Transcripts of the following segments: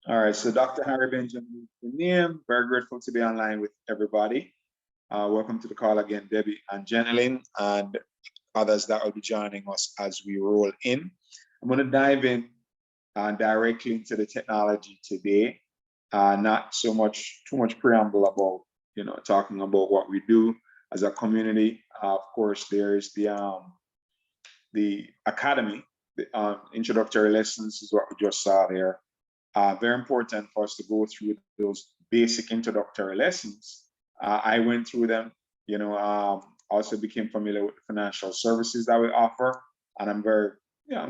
All right, so Dr. Harry Benjamin, the name. Very grateful to be online with everybody. Welcome to the call again, Debbie and Jenilyn, and others that will be joining us as we roll in. I'm going to dive in directly into the technology today. Not too much preamble about, talking about what we do as a community. Of course, there's the academy, the introductory lessons is what we just saw there. Very important for us to go through those basic introductory lessons. I went through them, also became familiar with the financial services that we offer. And I'm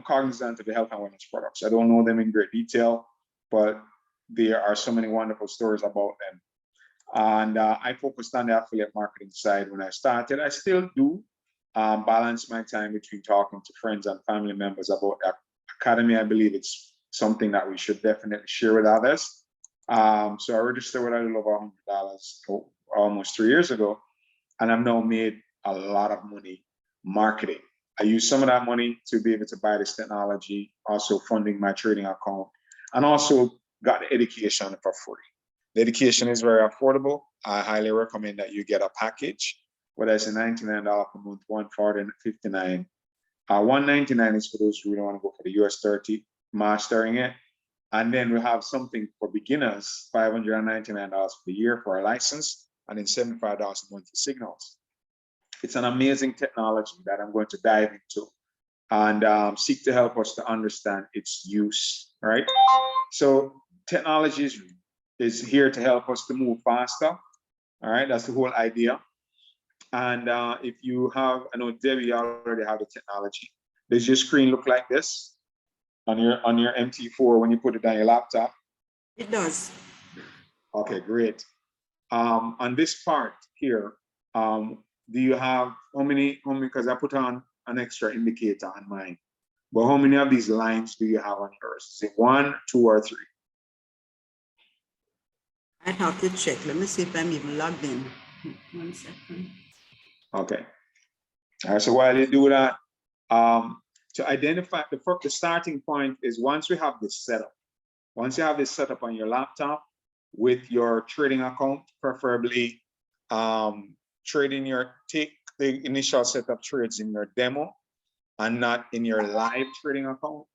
cognizant of the health and wellness products. I don't know them in great detail, but there are so many wonderful stories about them. And I focused on the affiliate marketing side when I started. I still do balance my time between talking to friends and family members about the academy. I believe it's something that we should definitely share with others. So I registered with a little over $100 almost 3 years ago, and I've now made a lot of money marketing. I use some of that money to be able to buy this technology, also funding my trading account, and also got the education for free. The education is very affordable. I highly recommend that you get a package, whether it's a $99 per month, $140, $59. $199 is for those who don't want to go for the US 30, mastering it. And then we have something for beginners, $599 for the year for a license, and then $75 a month for signals. It's an amazing technology that I'm going to dive into and seek to help us to understand its use, right? So technology is here to help us to move faster, all right? That's the whole idea. And if you have, I know Debbie already have the technology. Does your screen look like this on your MT4 when you put it on your laptop? It does. Okay, great. On this part here, do you have how many, because I put on an extra indicator on mine, but how many of these lines do you have on yours? Is it 1, 2, or 3? I'd have to check. Let me see if I'm even logged in. 1 second. Okay. All right, so while you do that, to identify the starting point is once we have this setup, once you have this set up on your laptop with your trading account, preferably take the initial setup trades in your demo and not in your live trading account.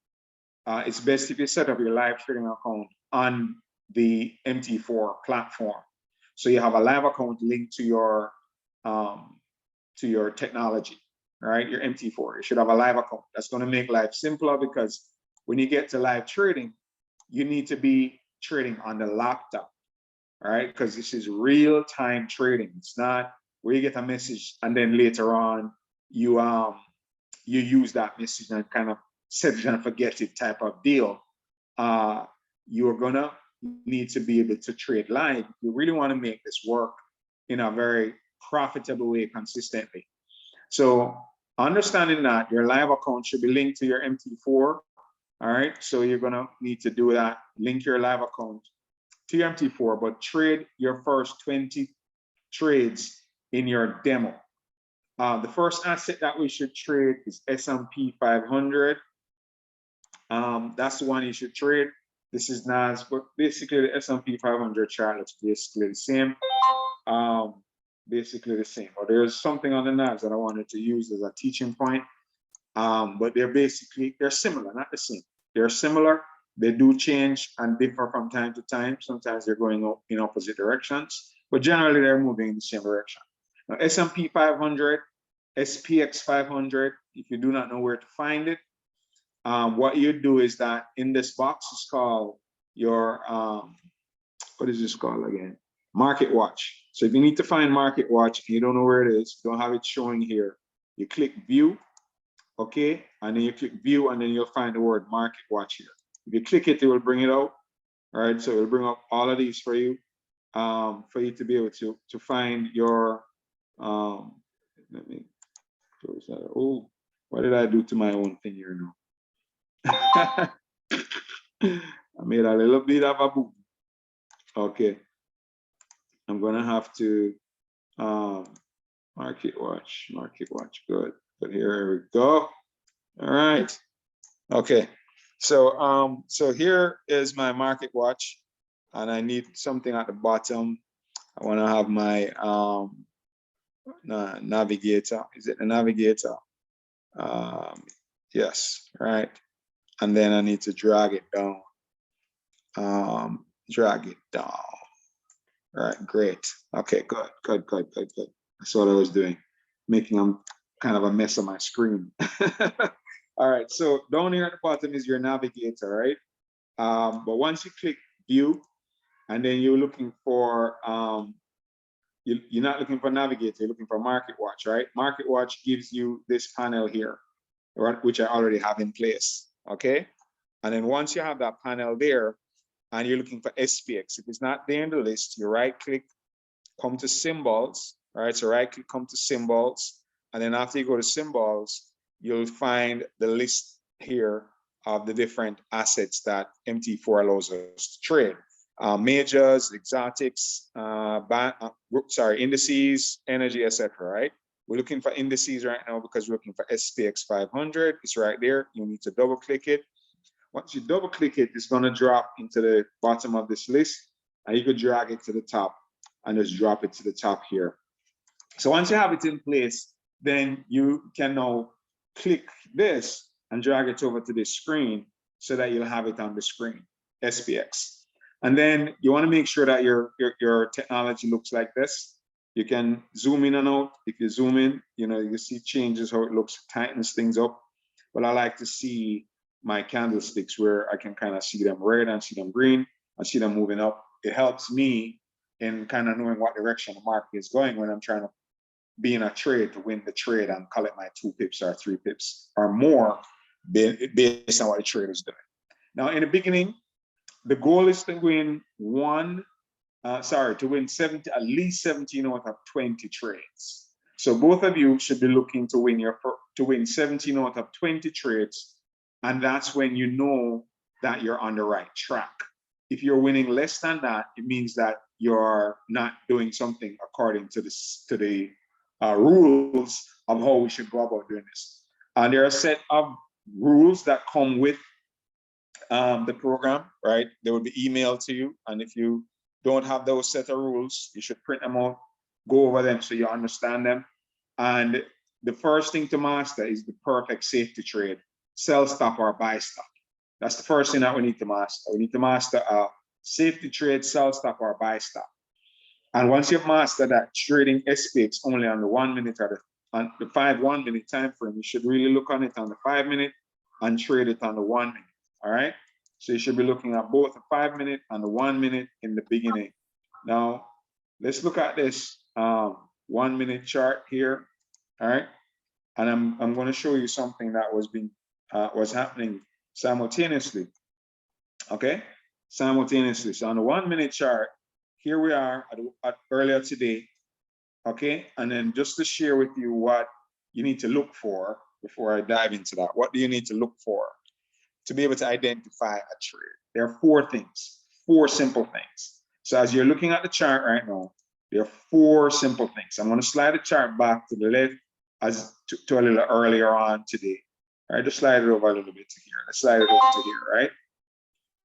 It's best if you set up your live trading account on the MT4 platform. So you have a live account linked to your technology, right? Your MT4, you should have a live account. That's going to make life simpler because when you get to live trading, you need to be trading on the laptop, all right? Because this is real-time trading. It's not where you get a message and then later on you use that message and kind of set it and forget it type of deal. You're gonna need to be able to trade live. You really want to make this work in a very profitable way consistently. So understanding that your live account should be linked to your MT4, all right? So you're gonna need to do that, link your live account to your MT4, but trade your first 20 trades in your demo. The first asset that we should trade is S&P 500. That's the one you should trade. This is NAS, but basically the S&P 500 chart looks basically the same. But there's something on the NAS that I wanted to use as a teaching point. But they're similar, not the same. They're similar. They do change and differ from time to time. Sometimes they're going in opposite directions, but generally they're moving in the same direction. Now, S&P 500, SPX 500, if you do not know where to find it, what you do is that in this box is called your, what is this called again? Market Watch. So if you need to find Market Watch and you don't know where it is, you don't have it showing here, you click View, okay? And then you click View and then you'll find the word Market Watch here. If you click it, it will bring it out, all right? So it will bring up all of these for you to be able to find your, let me close that. Oh, what did I do to my own thing here now? I made a little bit of a boom. Okay. I'm gonna have to Market Watch, good. But here we go. All right. Okay. So here is my market watch, and I need something at the bottom. I want to have my navigator. Is it the navigator? Yes, right. And then I need to drag it down. Drag it down. All right, great. Okay, good. That's what I was doing, making kind of a mess of my screen. All right, so down here at the bottom is your navigator, right? But once you click view, and then you're looking for, you're not looking for navigator, you're looking for market watch, right? Market watch gives you this panel here, which I already have in place, okay? And then once you have that panel there, and you're looking for SPX, if it's not there in the list, you right click, come to symbols, all right? So right click, come to symbols. And then after you go to symbols, you'll find the list here of the different assets that MT4 allows us to trade. Majors, exotics, indices, energy, etc. Right? We're looking for indices right now because we're looking for SPX 500. It's right there. You need to double click it. Once you double click it, it's going to drop into the bottom of this list, and you could drag it to the top and just drop it to the top here. So once you have it in place, then you can now click this and drag it over to this screen so that you'll have it on the screen, SPX. And then you want to make sure that your technology looks like this. You can zoom in and out. If you zoom in, you see changes, how it looks, tightens things up. But I like to see my candlesticks where I can kind of see them red and see them green and see them moving up. It helps me in kind of knowing what direction the market is going when I'm trying to be in a trade to win the trade and call it my 2 pips or 3 pips or more based on what the trade is doing. Now, in the beginning, the goal is to win at least 17 out of 20 trades. So both of you should be looking to win 17 out of 20 trades, and that's when you know that you're on the right track. If you're winning less than that, it means that you're not doing something according to the rules of how we should go about doing this. And there are a set of rules that come with the program, right? They will be emailed to you, and if you don't have those set of rules, you should print them out, go over them so you understand them. And the first thing to master is the perfect safety trade, sell stop or buy stop. That's the first thing that we need to master. We need to master a safety trade, sell stop or buy stop. And once you've mastered that, trading SPX only on the 1 minute or on the 1 minute time frame, you should really look on it on the 5 minute and trade it on the 1 minute. All right. So you should be looking at both the 5 minute and the 1 minute in the beginning. Now, let's look at this 1 minute chart here. All right. And I'm going to show you something that was happening simultaneously. Okay. Simultaneously. So on the 1 minute chart, here we are at earlier today. Okay. And then just to share with you what you need to look for before I dive into that. What do you need to look for to be able to identify a trade? There are 4 things, 4 simple things. So as you're looking at the chart right now, there are 4 simple things. I'm going to slide the chart back to the left to a little earlier on today. All right, just slide it over a little bit to here. Let's slide it over to here, right?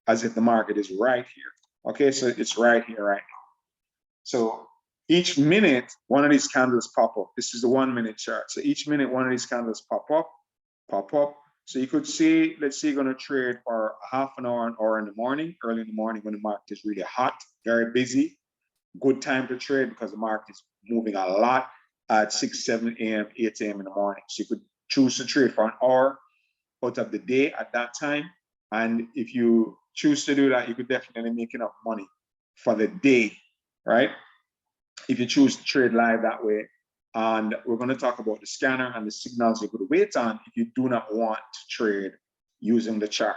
As if the market is right here. Okay, so it's right here right now. So each minute, one of these candles pop up. This is the 1 minute chart. So each minute, one of these candles pop up. So you could see, let's say you're going to trade for half an hour in the morning, early in the morning when the market is really hot, very busy. Good time to trade because the market is moving a lot at 6, 7 a.m., 8 a.m. in the morning. So you could choose to trade for an hour out of the day at that time. And if you choose to do that, you could definitely make enough money for the day, right? If you choose to trade live that way. And we're going to talk about the scanner and the signals you could wait on if you do not want to trade using the chart.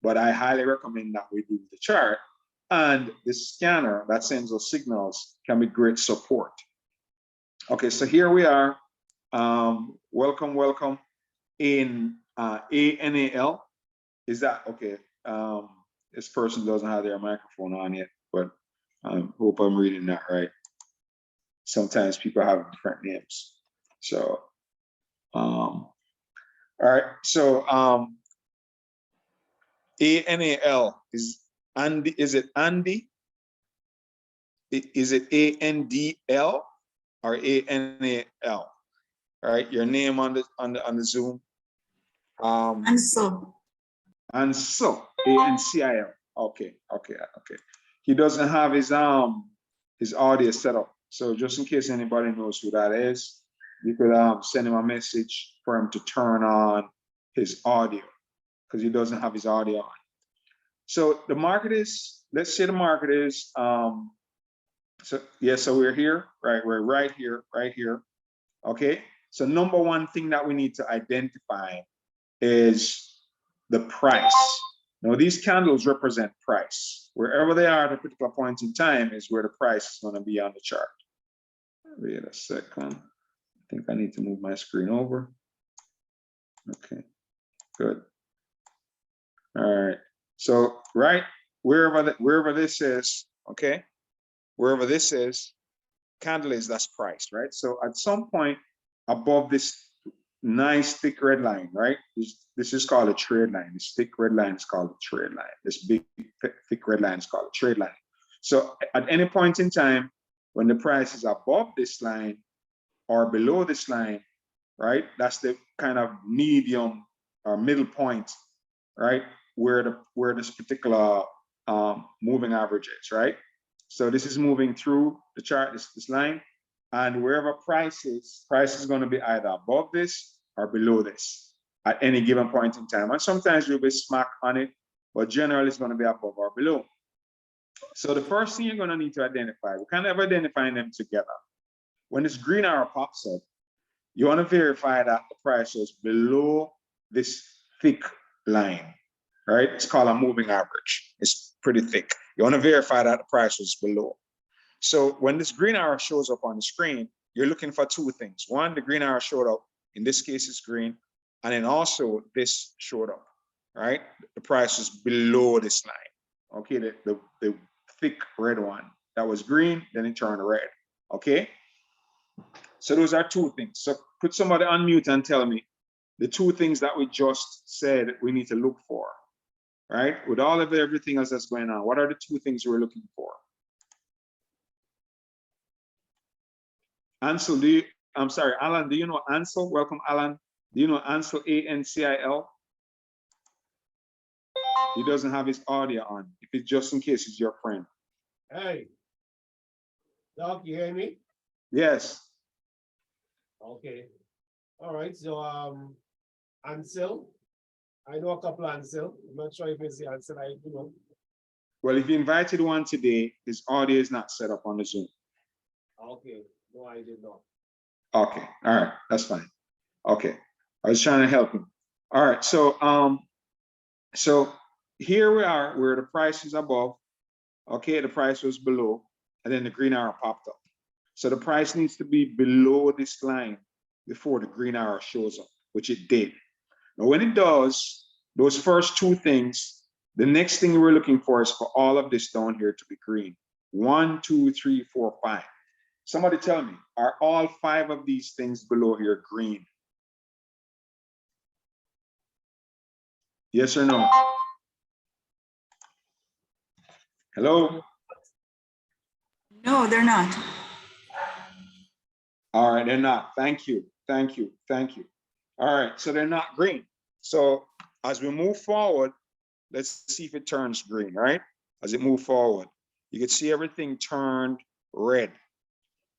But I highly recommend that we do the chart, and the scanner that sends those signals can be great support. Okay, so here we are. Welcome in ANAL. Is that okay? This person doesn't have their microphone on yet, but I hope I'm reading that right. Sometimes people have different names. So, all right. So ANAL is Andy. Is it Andy? Is it ANDL or ANAL? All right, your name on the Zoom. And so. ANCIL. Okay. He doesn't have his audio set up. So just in case anybody knows who that is, you could send him a message for him to turn on his audio because he doesn't have his audio on. So the market is, let's say the market is, so we're here, right? We're right here. Okay. So number one thing that we need to identify is the price. Now these candles represent price. Wherever they are at a particular point in time is where the price is going to be on the chart. Wait a second. I think I need to move my screen over. Okay, good. All right. So right wherever this is, okay, wherever this is, candle is, that's price, right? So at some point above this nice thick red line, right? This is called a trade line. This thick red line is called a trade line. This big thick red line is called a trade line. So at any point in time, when the price is above this line or below this line, right? That's the kind of medium or middle point, right? Where this particular moving average is, right? So this is moving through the chart, this line, and wherever price is going to be either above this or below this at any given point in time. And sometimes you'll be smack on it, but generally it's going to be above or below. So the first thing you're going to need to identify, we kind of identify them together. When this green arrow pops up, you want to verify that the price is below this thick line, right? It's called a moving average. It's pretty thick. You want to verify that the price is below. So when this green arrow shows up on the screen, you're looking for two things. One, the green arrow showed up. In this case, it's green. And then also this showed up, right? The price is below this line. Okay, the thick red one. That was green, then it turned red. Okay? So those are two things. So put somebody on mute and tell me the two things that we just said we need to look for, right? With all of everything else that's going on, what are the two things we're looking for? Ansel, I'm sorry, Alan, do you know Ansel? Welcome, Alan. Do you know Ansel, ANCIL? He doesn't have his audio on. If it's just in case it's your friend. Hey, Doc, you hear me? Yes. Okay. All right. So, Ansel, I know a couple Ansel. I'm not sure if it's the Ansel I know. Well, if you invited one today, his audio is not set up on the Zoom. Okay. No, I did not. Okay. All right. That's fine. Okay. I was trying to help him. All right. So, so here we are where the price is above. Okay. The price was below, and then the green arrow popped up. So the price needs to be below this line before the green arrow shows up, which it did. Now, when it does, those first two things, the next thing we're looking for is for all of this down here to be green. 1, 2, 3, 4, 5. Somebody tell me, are all 5 of these things below here green? Yes or no? Hello? No, they're not. All right, they're not. Thank you. Thank you. Thank you. All right, so they're not green. So as we move forward, let's see if it turns green, right? As it moves forward, you can see everything turned red.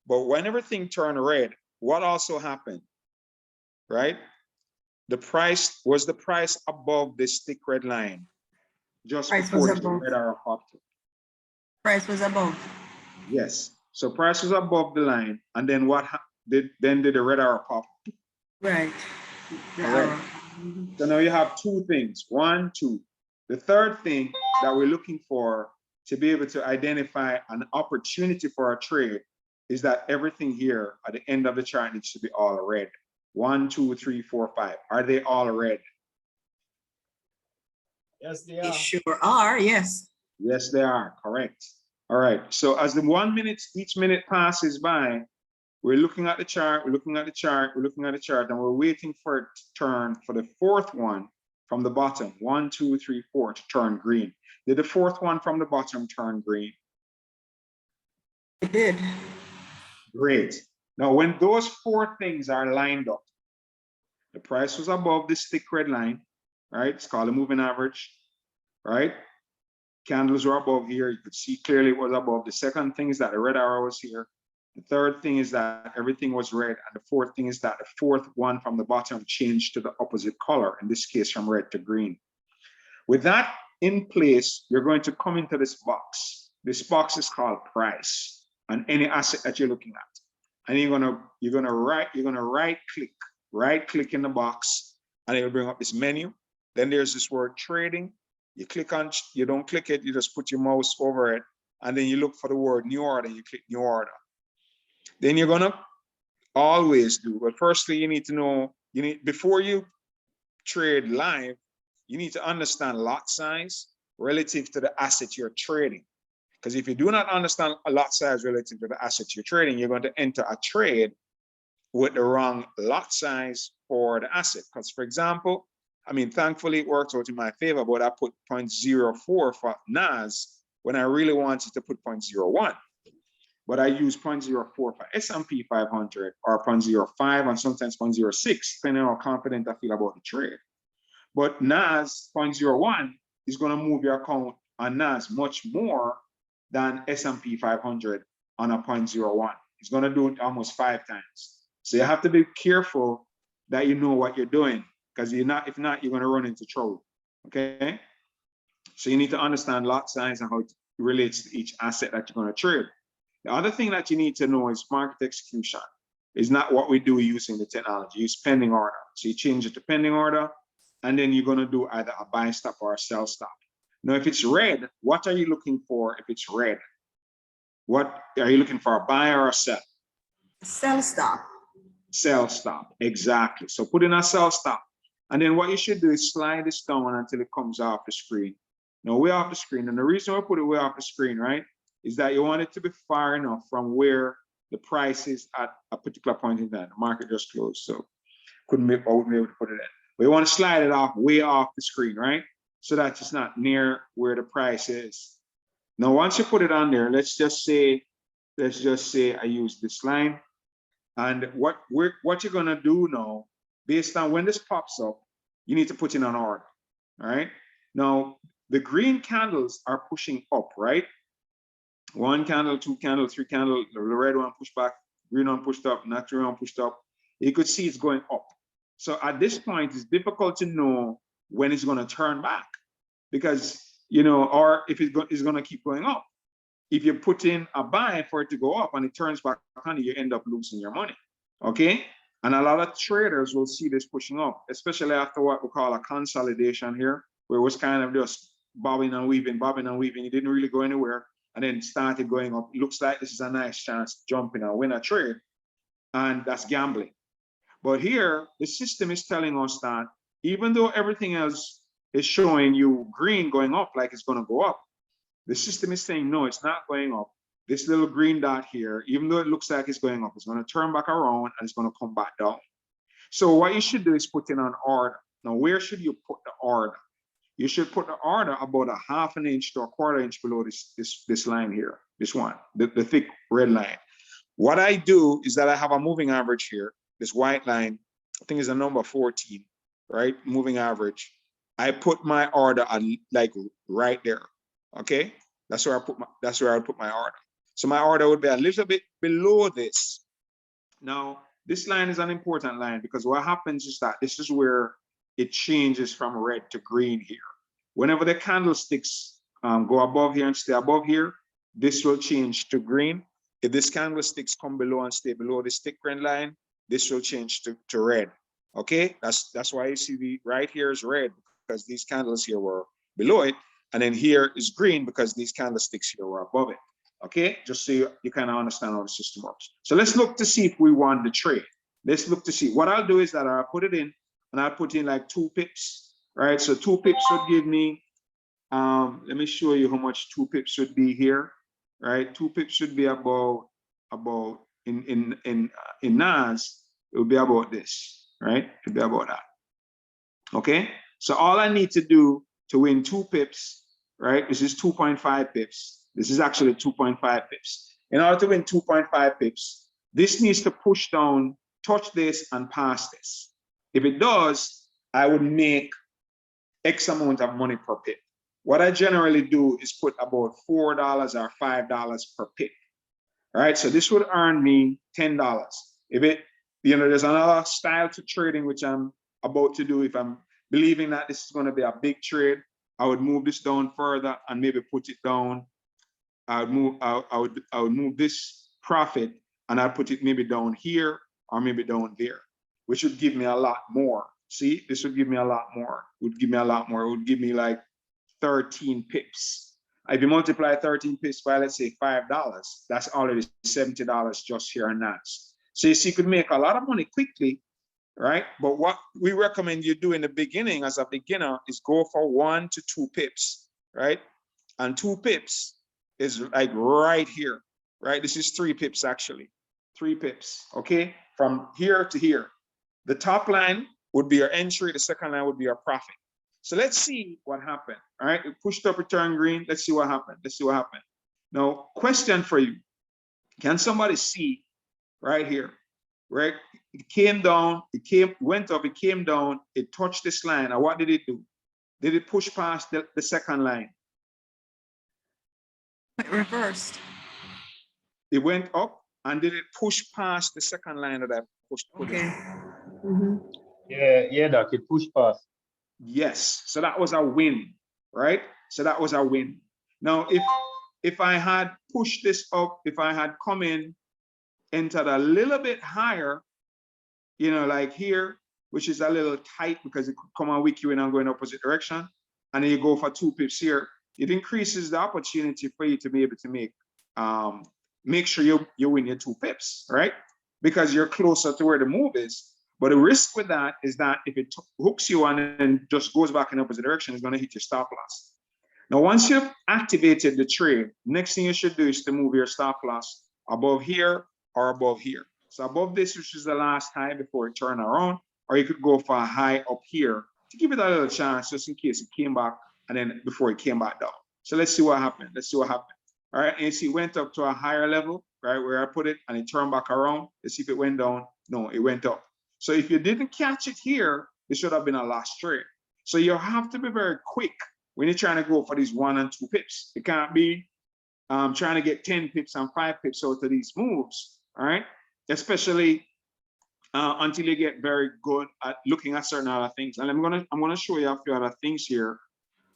But when everything turned red, what also happened, right? The price above this thick red line just Price before was the above. red arrow popped up. Price was above. Yes. So price was above the line, and then did the red arrow pop? Right. The All right. arrow. So now you have two things. 1, 2. The third thing that we're looking for to be able to identify an opportunity for a trade is that everything here at the end of the chart needs to be all red. 1, 2, 3, 4, 5. Are they all red? Yes, they They are. sure are, yes. Yes, they are. Correct. All right. So as the 1 minute, each minute passes by, we're looking at the chart, we're looking at the chart, we're looking at the chart, and we're waiting for it to turn for the fourth one from the bottom, 1, 2, 3, 4 to turn green. Did the fourth one from the bottom turn green? It did. Great. Now, when those four things are lined up, the price was above this thick red line, right? It's called a moving average, right? Candles were above here. You could see clearly it was above. The second thing is that the red arrow was here. The third thing is that everything was red. And the fourth thing is that the fourth one from the bottom changed to the opposite color, in this case from red to green. With that in place, you're going to come into this box. This box is called price on any asset that you're looking at. And you're gonna right click in the box, and it'll bring up this menu. Then there's this word trading. You click on, you don't click it, you just put your mouse over it, and then you look for the word new order, you click new order. Then you're gonna always do, but firstly, you need to know, before you trade live, you need to understand lot size relative to the asset you're trading. Because if you do not understand a lot size relative to the asset you're trading, you're going to enter a trade with the wrong lot size for the asset. Because, for example, I mean, thankfully it worked out in my favor, but I put 0.04 for NAS when I really wanted to put 0.01. But I use 0.04 for S&P 500 or 0.05 and sometimes 0.06, depending on how confident I feel about the trade. But NAS 0.01 is going to move your account on NAS much more than S&P 500 on a 0.01. It's going to do it almost 5 times. So you have to be careful that you know what you're doing, because if not, you're going to run into trouble. Okay. So you need to understand lot size and how it relates to each asset that you're going to trade. The other thing that you need to know is market execution. Is not what we do using the technology. Use pending order. So you change it to pending order, and then you're going to do either a buy stop or a sell stop. Now, if it's red, what are you looking for if it's red? What are you looking for, a buy or a sell? Sell stop. Sell stop, exactly. So put in a sell stop. And then what you should do is slide this down until it comes off the screen. Now, way off the screen. And the reason I put it way off the screen, right, is that you want it to be far enough from where the price is at a particular point in time. The market just closed, so I wouldn't be able to put it in. But you want to slide it off way off the screen, right? So that it's not near where the price is. Now, once you put it on there, let's just say I use this line. And what you're gonna do now, based on when this pops up, you need to put in an order. All right. Now, the green candles are pushing up, right? 1 candle, 2 candle, 3 candle, the red one pushed back, green one pushed up, natural one pushed up. You could see it's going up. So at this point, it's difficult to know when it's going to turn back, because, or if it's going to keep going up. If you put in a buy for it to go up and it turns back on you, end up losing your money. Okay. And a lot of traders will see this pushing up, especially after what we call a consolidation here, where it was kind of just bobbing and weaving. It didn't really go anywhere, and then started going up. It looks like this is a nice chance to jump in and win a trade. And that's gambling. But here, the system is telling us that even though everything else is showing you green going up, like it's going to go up, the system is saying, no, it's not going up. This little green dot here, even though it looks like it's going up, it's going to turn back around and it's going to come back down. So what you should do is put in an order. Now, where should you put the order? You should put the order about 1/2 inch to 1/4 inch below this line here, this one, the thick red line. What I do is that I have a moving average here, this white line, I think is a number 14, right? Moving average. I put my order on like right there. Okay, that's where I would put my order. So my order would be a little bit below this. Now, this line is an important line, because what happens is that this is where it changes from red to green here. Whenever the candlesticks go above here and stay above here, this will change to green. If this candlesticks come below and stay below this thick red line, this will change to red. Okay, that's why you see the right here is red, because these candles here were below it. And then here is green because these candlesticks here were above it. Okay, just so you kind of understand how the system works. So let's look to see if we want the trade. Let's look to see. What I'll do is that I'll put it in, and I'll put in like 2 pips, right? So 2 pips would give me, let me show you how much 2 pips should be here, right? 2 pips should be about in NAS, it would be about this, right? It would be about that. Okay, So all I need to do to win 2 pips, right? This is 2.5 pips. This is actually 2.5 pips. In order to win 2.5 pips, this needs to push down, touch this, and pass this. If it does, I would make X amount of money per pip. What I generally do is put about $4 or $5 per pip. All right, so this would earn me $10. If it, there's another style to trading which I'm about to do. If I'm believing that this is going to be a big trade, I would move this down further and maybe put it down. I would move this profit and I'd put it maybe down here or maybe down there, which would give me a lot more. See, this would give me a lot more. It would give me a lot more. It would give me like 13 pips. If you multiply 13 pips by, let's say, $5, that's already $70 just here and that. So you see, you could make a lot of money quickly, right? But what we recommend you do in the beginning as a beginner is go for 1 to 2 pips, right? And 2 pips is like right here, right? This is 3 pips actually, 3 pips, okay? From here to here. The top line would be your entry, the second line would be your profit. So let's see what happened, all right? We pushed up, return green, let's see what happened, let's see what happened. Now, question for you, can somebody see right here, right? It came down, went up, it came down, it touched this line, and what did it do? Did it push past the second line? It reversed. It went up, and did it push past the second line that I pushed? Okay. Yeah, Doc, it pushed past. Yes, so that was a win, right? So that was a win. Now, if I had pushed this up, if I had come in, entered a little bit higher, like here, which is a little tight because it could come and weak you in and go in opposite direction, and then you go for 2 pips here, it increases the opportunity for you to be able to make sure you win your 2 pips, right? Because you're closer to where the move is. But the risk with that is that if it hooks you and then just goes back in the opposite direction, it's going to hit your stop loss. Now, once you've activated the trade, next thing you should do is to move your stop loss above here or above here. So above this, which is the last high before it turned around, or you could go for a high up here to give it a little chance just in case it came back and then before it came back down. So let's see what happened. Let's see what happened. All right, and you see it went up to a higher level, right, where I put it, and it turned back around. Let's see if it went down. No, it went up. So if you didn't catch it here, it should have been a lost trade. So you have to be very quick when you're trying to go for these 1 and 2 pips. It can't be trying to get 10 pips and 5 pips out of these moves, all right? Especially until you get very good at looking at certain other things. And I'm gonna show you a few other things here.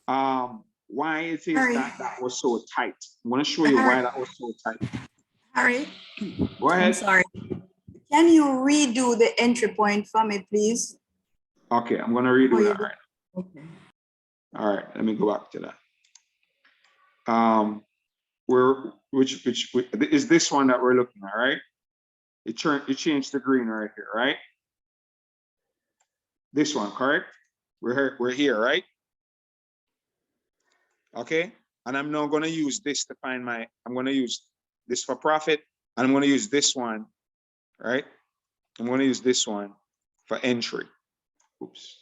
Why it is that was so tight. I'm gonna show you why that was so tight. Harry, Go ahead. I'm sorry. Can you redo the entry point for me, please? Okay, I'm gonna redo that right now. Okay. All right, let me go back to that. Which is this one that we're looking at, right? It changed to green right here, right? This one, correct? We're here, right? Okay, and I'm now going to use this to find I'm going to use this for profit, and I'm going to use this one, right? I'm going to use this one for entry. Oops.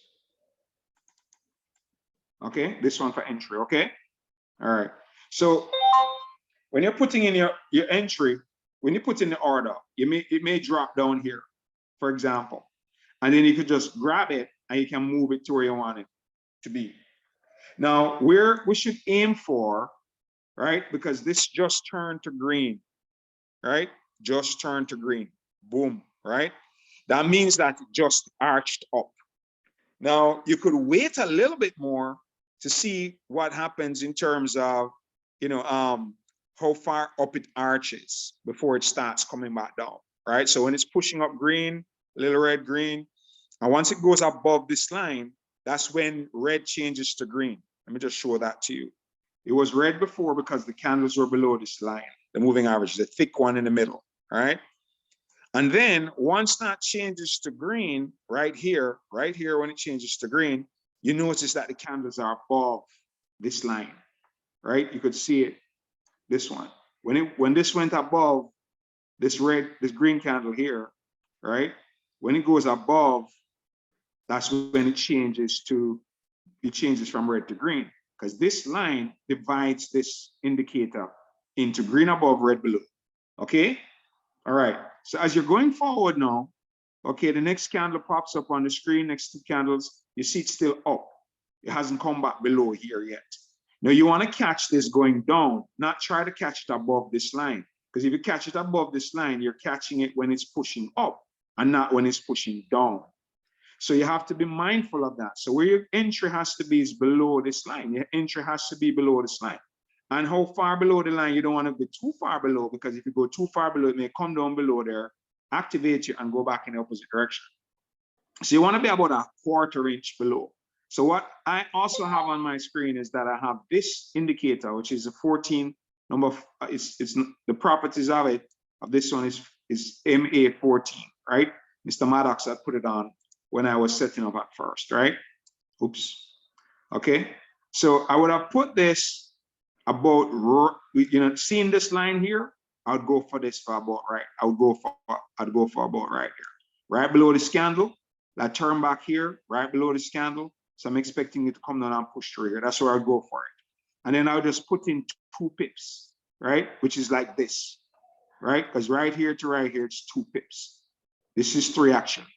Okay, this one for entry, okay? All right, so when you're putting in your entry, when you put in the order, it may drop down here, for example, and then you could just grab it and you can move it to where you want it to be. Now, where we should aim for, right? Because this just turned to green, right? Just turned to green, boom, right? That means that it just arched up. Now, you could wait a little bit more to see what happens in terms of, how far up it arches before it starts coming back down, right? So when it's pushing up green, little red, green, and once it goes above this line, that's when red changes to green. Let me just show that to you. It was red before because the candles were below this line, the moving average, the thick one in the middle, all right? And then once that changes to green, right here, when it changes to green, you notice that the candles are above this line, right? You could see it, this one. When this went above this green candle here, right? When it goes above, that's when it changes to it changes from red to green, because this line divides this indicator into green above, red below. Okay. All right. So as you're going forward now, okay, the next candle pops up on the screen, next two candles, you see it's still up. It hasn't come back below here yet. Now you want to catch this going down, not try to catch it above this line. Because if you catch it above this line, you're catching it when it's pushing up and not when it's pushing down. So you have to be mindful of that. So where your entry has to be is below this line. Your entry has to be below this line. And how far below the line? You don't want to be too far below, because if you go too far below, it may come down below there, activate you, and go back in the opposite direction. So you want to be about a 1/4 inch below. So what I also have on my screen is that I have this indicator, which is a 14 number. It's the properties of it, of this one is MA14, right? Mr. Maddox had put it on when I was setting up at first, right? Oops. Okay. So I would have put this about, seeing this line here, I'd go for this for about right. I'd go for about right here, right below this candle. That turn back here, right below this candle. So I'm expecting it to come down and push through here. That's where I'll go for it. And then I'll just put in 2 pips, right? Which is like this, right? Because right here to right here, it's 2 pips. This is 3 actually,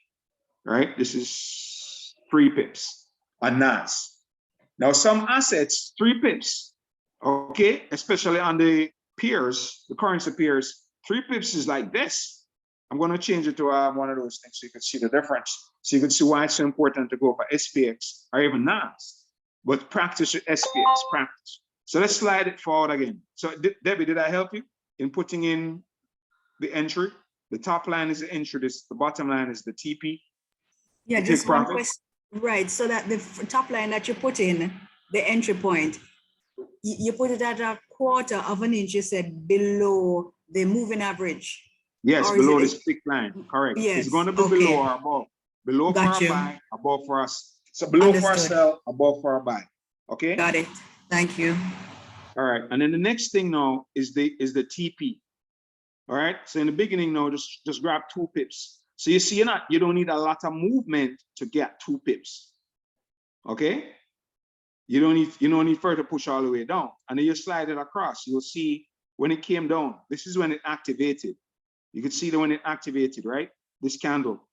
right? This is 3 pips on NAS. Now some assets, 3 pips, okay? Especially on the pairs, the currency pairs, 3 pips is like this. I'm going to change it to one of those things so you can see the difference. So you can see why it's so important to go for SPX or even NAS. But practice with SPX, practice. So let's slide it forward again. So Debbie, did I help you in putting in the entry? The top line is the entry, the bottom line is the TP. Yeah, just one question. Right, so that the top line that you put in, the entry point, you put it at a 1/4 of an inch, you said, below the moving average. Yes, below the stick line, correct. Yes, it's going to be below or above. Below for a buy, above for us. So below for a sell, above for a buy. Okay. Got it. Thank you. All right, and then the next thing now is the TP. All right. So in the beginning now, just grab 2 pips. So you see, you don't need a lot of movement to get 2 pips. Okay. You don't need for it to push all the way down, and then you slide it across. You'll see when it came down. This is when it activated. You can see that when it activated, right? This candle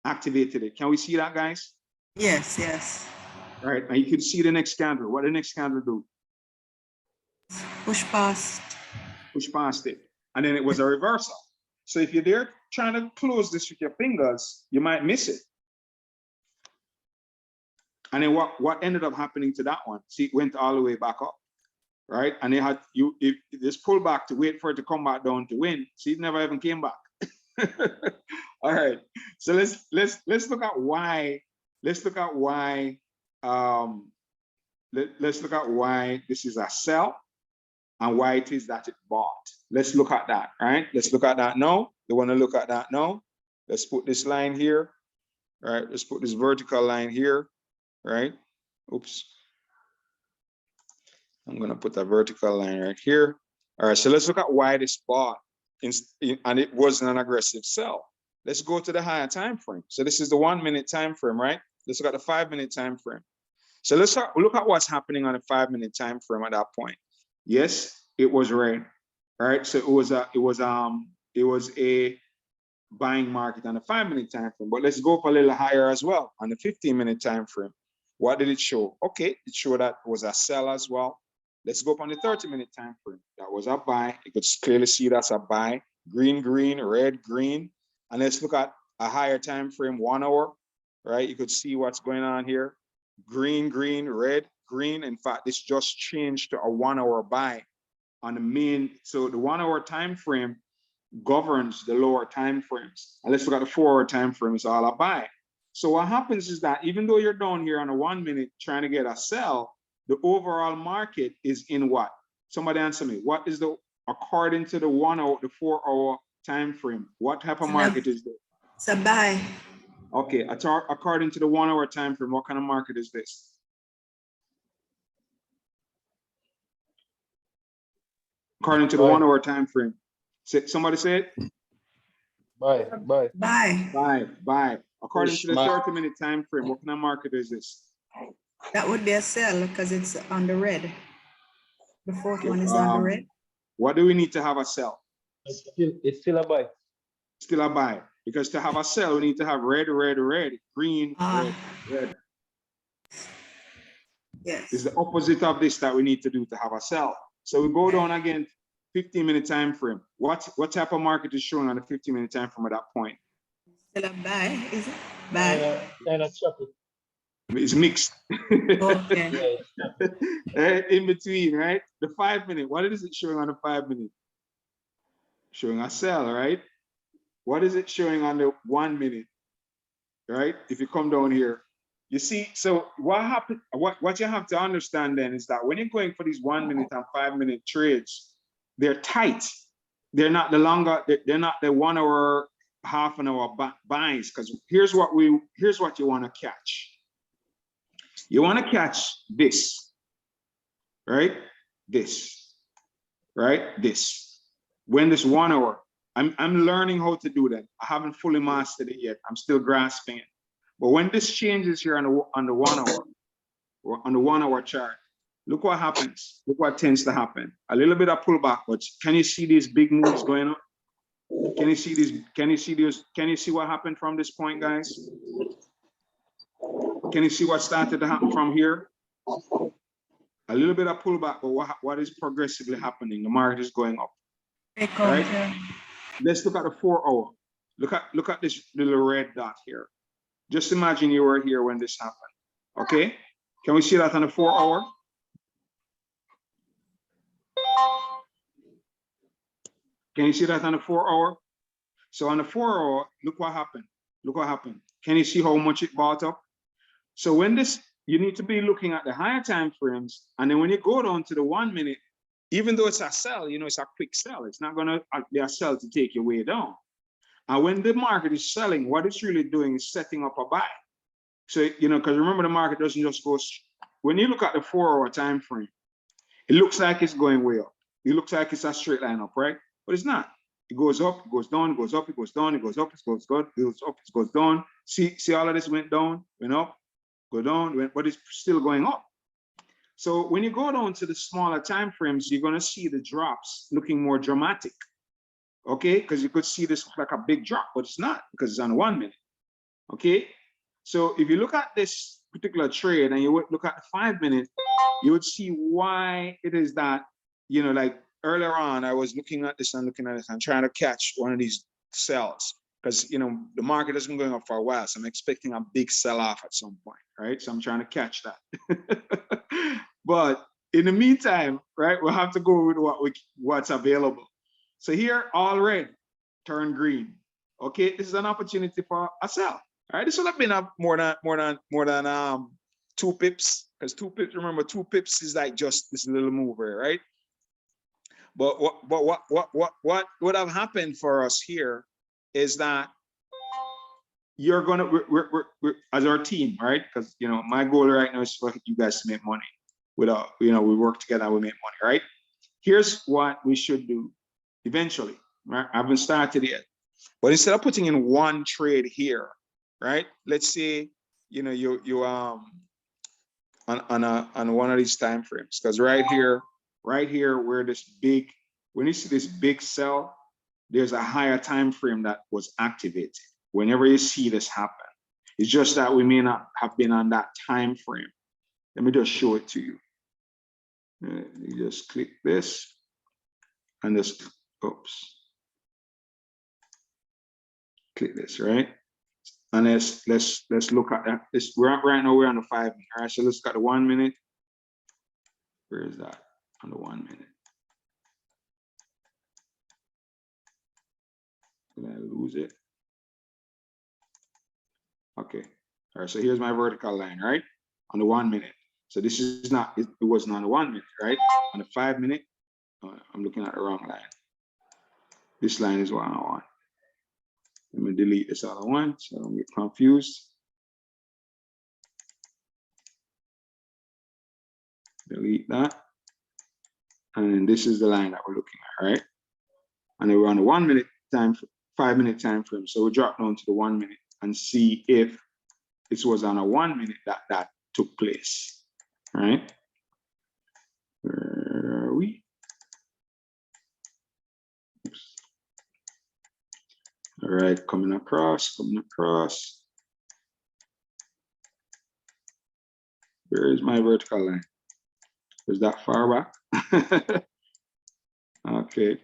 activated it. Can we see that, guys? Yes, yes. All right, and you can see the next candle. What did the next candle do? Push past. Push past it. And then it was a reversal. So if you're there trying to close this with your fingers, you might miss it. And then what ended up happening to that one? See, it went all the way back up, right? And they had if this pull back to wait for it to come back down to win. See, it never even came back. All right. So let's look at why. Let's look at why. Let's look at why this is a sell and why it is that it bought. Let's look at that, right? Let's look at that now. They want to look at that now. Let's put this line here, right? Let's put this vertical line here, right? Oops. I'm going to put a vertical line right here. All right, so let's look at why this bought, and it wasn't an aggressive sell. Let's go to the higher time frame. So this is the 1 minute time frame, right? Let's look at the 5 minute time frame. So let's look at what's happening on a 5 minute time frame at that point. Yes, it was red. All right, so it was a buying market on the 5 minute time frame. But let's go up a little higher as well on the 15 minute time frame. What did it show? Okay, it showed that it was a sell as well. Let's go up on the 30 minute time frame. That was a buy. You could clearly see that's a buy. Green, green, red, green. And let's look at a higher time frame, 1 hour, right? You could see what's going on here. Green, green, red, green. In fact, this just changed to a 1 hour buy on the main. So the 1 hour time frame governs the lower time frames. And let's look at the 4 hour time frame. It's all a buy. So what happens is that even though you're down here on a 1 minute trying to get a sell, the overall market is in what? Somebody answer me. What is the, according to the 1 hour, the 4 hour time frame, what type of market is this? It's a buy. Okay, according to the 1 hour time frame, what kind of market is this? According to the 1 hour time frame. Somebody say it? Buy. Buy. Buy. According to the 30 minute time frame, what kind of market is this? That would be a sell because it's on the red. The fourth one is on the red. What do we need to have a sell? It's still a buy. Still a buy. Because to have a sell, we need to have red, red, red, green, red, red. Yes. It's the opposite of this that we need to do to have a sell. So we go down again, 15-minute time frame. What type of market is showing on the 15-minute time frame at that point? Still a buy, is it? Buy. And a chocolate. It's mixed. Okay. In between, right? The 5-minute, what is it showing on the 5-minute? Showing a sell, right? What is it showing on the 1 minute? Right? If you come down here, you see, so what happened, what you have to understand then is that when you're going for these 1 minute and 5-minute trades, they're tight. They're not the longer, they're not the 1 hour, half an hour buys, because here's what you want to catch. You want to catch this, right? This, right? This. When this 1 hour, I'm learning how to do that. I haven't fully mastered it yet. I'm still grasping it. But when this changes here on the 1 hour, or on the 1 hour chart, look what happens. Look what tends to happen. A little bit of pullback, but can you see these big moves going on? Can you see these? Can you see these? Can you see what happened from this point, guys? Can you see what started to happen from here? A little bit of pullback, but what is progressively happening? The market is going up. Right? Let's look at the 4 hour. Look at this little red dot here. Just imagine you were here when this happened. Okay? Can we see that on the 4 hour? Can you see that on the 4 hour? So on the 4 hour, look what happened. Look what happened. Can you see how much it bought up? So when this, you need to be looking at the higher time frames. And then when you go down to the 1 minute, even though it's a sell, you know, it's a quick sell. It's not gonna be a sell to take your way down. And when the market is selling, what it's really doing is setting up a buy. So, you know, because remember the market doesn't just go, when you look at the 4 hour time frame, it looks like it's going way up. It looks like it's a straight line up, right? But it's not. It goes up, it goes down, it goes up, it goes down, it goes up, it goes down, it goes up, it goes down. See all of this went down, went up, go down, but it's still going up. So when you go down to the smaller time frames, you're gonna see the drops looking more dramatic. Okay, because you could see this like a big drop, but it's not because it's on 1 minute. Okay, so if you look at this particular trade and you would look at the 5 minute, you would see why it is that, you know, like earlier on, I was looking at this and looking at this and trying to catch one of these sells because, you know, the market has been going up for a while. So I'm expecting a big sell off at some point, right? So I'm trying to catch that. But in the meantime, right, we'll have to go with what's available. So here, all red, turn green. Okay, this is an opportunity for a sell. All right, this would have been up more than 2 pips, because 2 pips. Remember, 2 pips is like just this little mover, right? But what would have happened for us here is that you're gonna we're as our team, right? Because you know my goal right now is for you guys to make money. Without, you know, we work together, we make money, right? Here's what we should do eventually, right? I haven't started yet, but instead of putting in one trade here, right? Let's say, you know, you on one of these time frames, because right here where this big, when you see this big sell, there's a higher time frame that was activated. Whenever you see this happen, it's just that we may not have been on that time frame. Let me just show it to you. You just click this and just, oops. Click this, right? And let's look at that. This right now we're on the 5 minute. All right, so let's look at the 1 minute. Where is that? On the 1 minute. Did I lose it? Okay. All right, so here's my vertical line, right? On the 1 minute. So this is not, it wasn't on the 1 minute, right? On the 5 minute, I'm looking at the wrong line. This line is what I want. Let me delete this other one so I don't get confused. Delete that. And then this is the line that we're looking at, right? And then we're on the 1 minute time, 5 minute time frame. So we drop down to the 1 minute and see if this was on a 1 minute that took place, right? Where are we? Oops. All right, coming across, coming across. Where is my vertical line? Is that far back? Okay.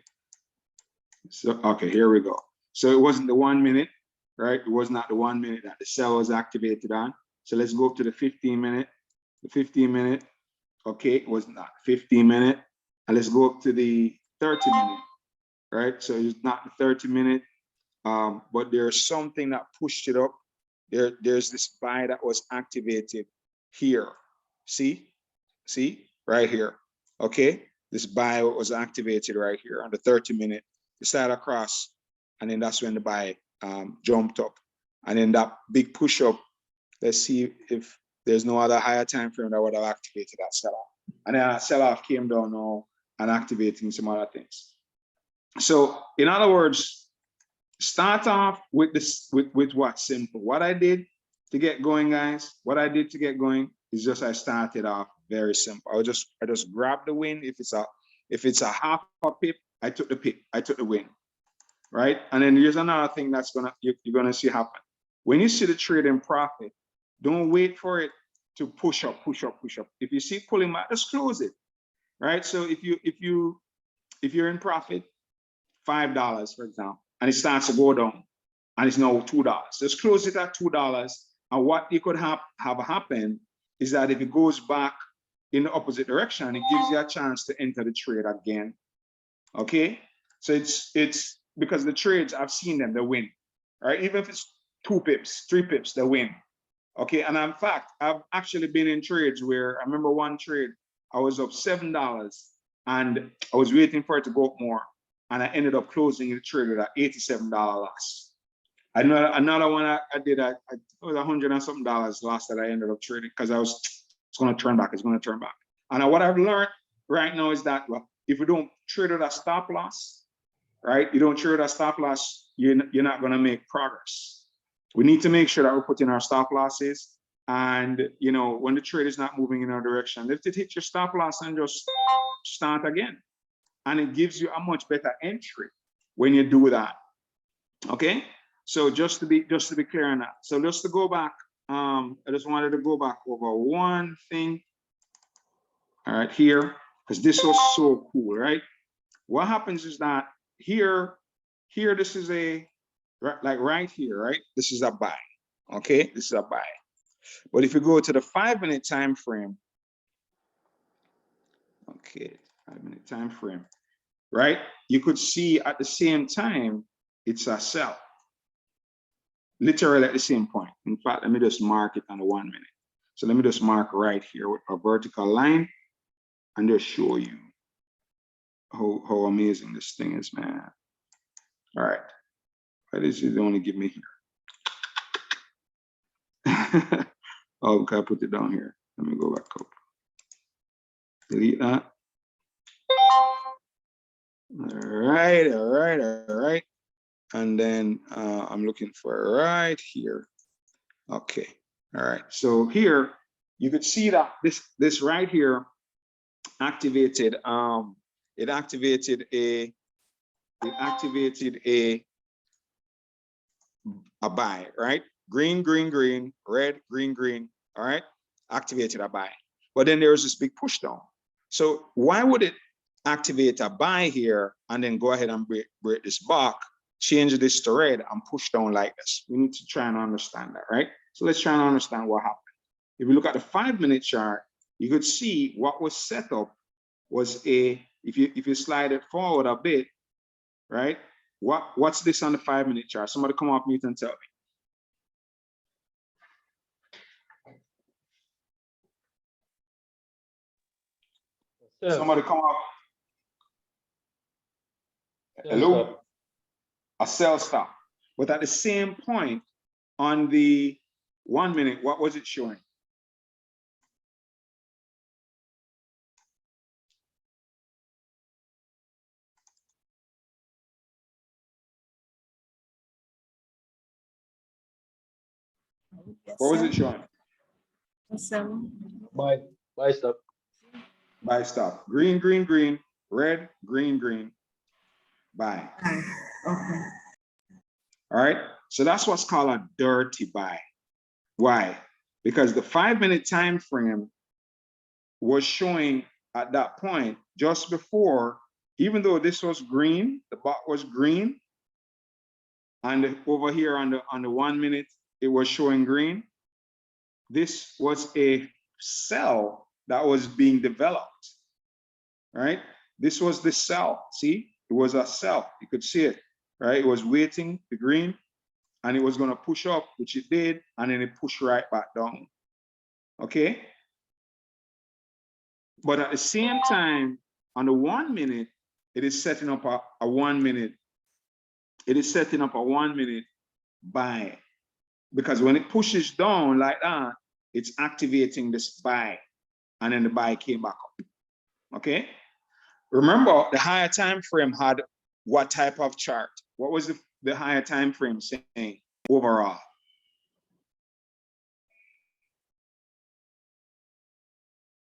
So, okay, here we go. So it wasn't the 1 minute, right? It was not the 1 minute that the cell was activated on. So let's go up to the 15 minute. The 15 minute, okay, it was not 15 minute. And let's go up to the 30 minute, right? So it's not the 30 minute, but there's something that pushed it up. There's this buy that was activated here. See, right here, okay? This buy was activated right here on the 30 minute. It started across, and then that's when the buy jumped up. And then that big push up, let's see if there's no other higher time frame that would have activated that sell-off. And then that sell-off came down now and activating some other things. So in other words, start off with this with what's simple. What I did to get going, guys, what I did to get going is just I started off very simple. I just grabbed the win. If it's a half a pip, I took the pip, I took the win, right? And then here's another thing that's you're gonna see happen. When you see the trade in profit, don't wait for it to push up, push up, push up. If you see it pulling back, just close it, right? So if you're in profit, $5, for example, and it starts to go down, and it's now $2, just close it at $2. And what you could have happen is that if it goes back in the opposite direction, it gives you a chance to enter the trade again. Okay, so it's because the trades I've seen them, they win, right? Even if it's 2 pips, 3 pips, they win. Okay, and in fact, I've actually been in trades where I remember one trade I was up $7 and I was waiting for it to go up more, and I ended up closing the trade with an $87 loss. Another one I did, it was $100 and something loss that I ended up trading because it's going to turn back, it's going to turn back. And what I've learned right now is that, well, if you don't trade at a stop loss, right? You don't trade at a stop loss, you're not going to make progress. We need to make sure that we're putting our stop losses, and when the trade is not moving in our direction, let it hit your stop loss and just start again. And it gives you a much better entry when you do that. Okay, so just to be clear on that. So just to go back, I just wanted to go back over one thing. All right, here, because this was so cool, right? What happens is that here, this is like right here, right? This is a buy. Okay, this is a buy. But if you go to the 5 minute time frame, okay, 5 minute time frame, right? You could see at the same time it's a sell. Literally at the same point. In fact, let me just mark it on the 1 minute. So let me just mark right here with a vertical line and just show you how amazing this thing is, man. All right. What is it only give me here? Oh, okay, I put it down here. Let me go back up. Delete that. All right. And then I'm looking for right here. Okay. All right. So here you could see that this right here activated it activated a buy, right? Green, red, green, all right? Activated a buy. But then there's this big push down. So why would it activate a buy here and then go ahead and break this back, change this to red and push down like this? We need to try and understand that, right? So let's try and understand what happened. If we look at the 5 minute chart, you could see what was set up was if you slide it forward a bit, right? What's this on the 5 minute chart? Somebody come off mute and tell me. Somebody come off. Hello? A sell stop. But at the same point on the 1 minute, what was it showing? What was it showing? So, Buy. Buy stop. Buy stop. Green, green, green, red, green, green, buy. okay. All right. So that's what's called a dirty buy. Why? Because the 5-minute time frame was showing at that point just before, even though this was green, the bot was green, and over here on the 1 minute, it was showing green. This was a cell that was being developed, right? This was the cell. See, it was a cell. You could see it, right? It was waiting, the green, and it was going to push up, which it did, and then it pushed right back down. Okay. But at the same time, on the 1 minute, it is setting up a 1 minute. It is setting up a 1 minute buy, because when it pushes down like that, it's activating this buy, and then the buy came back up. Okay. Remember, the higher time frame had what type of chart? What was the higher time frame saying overall?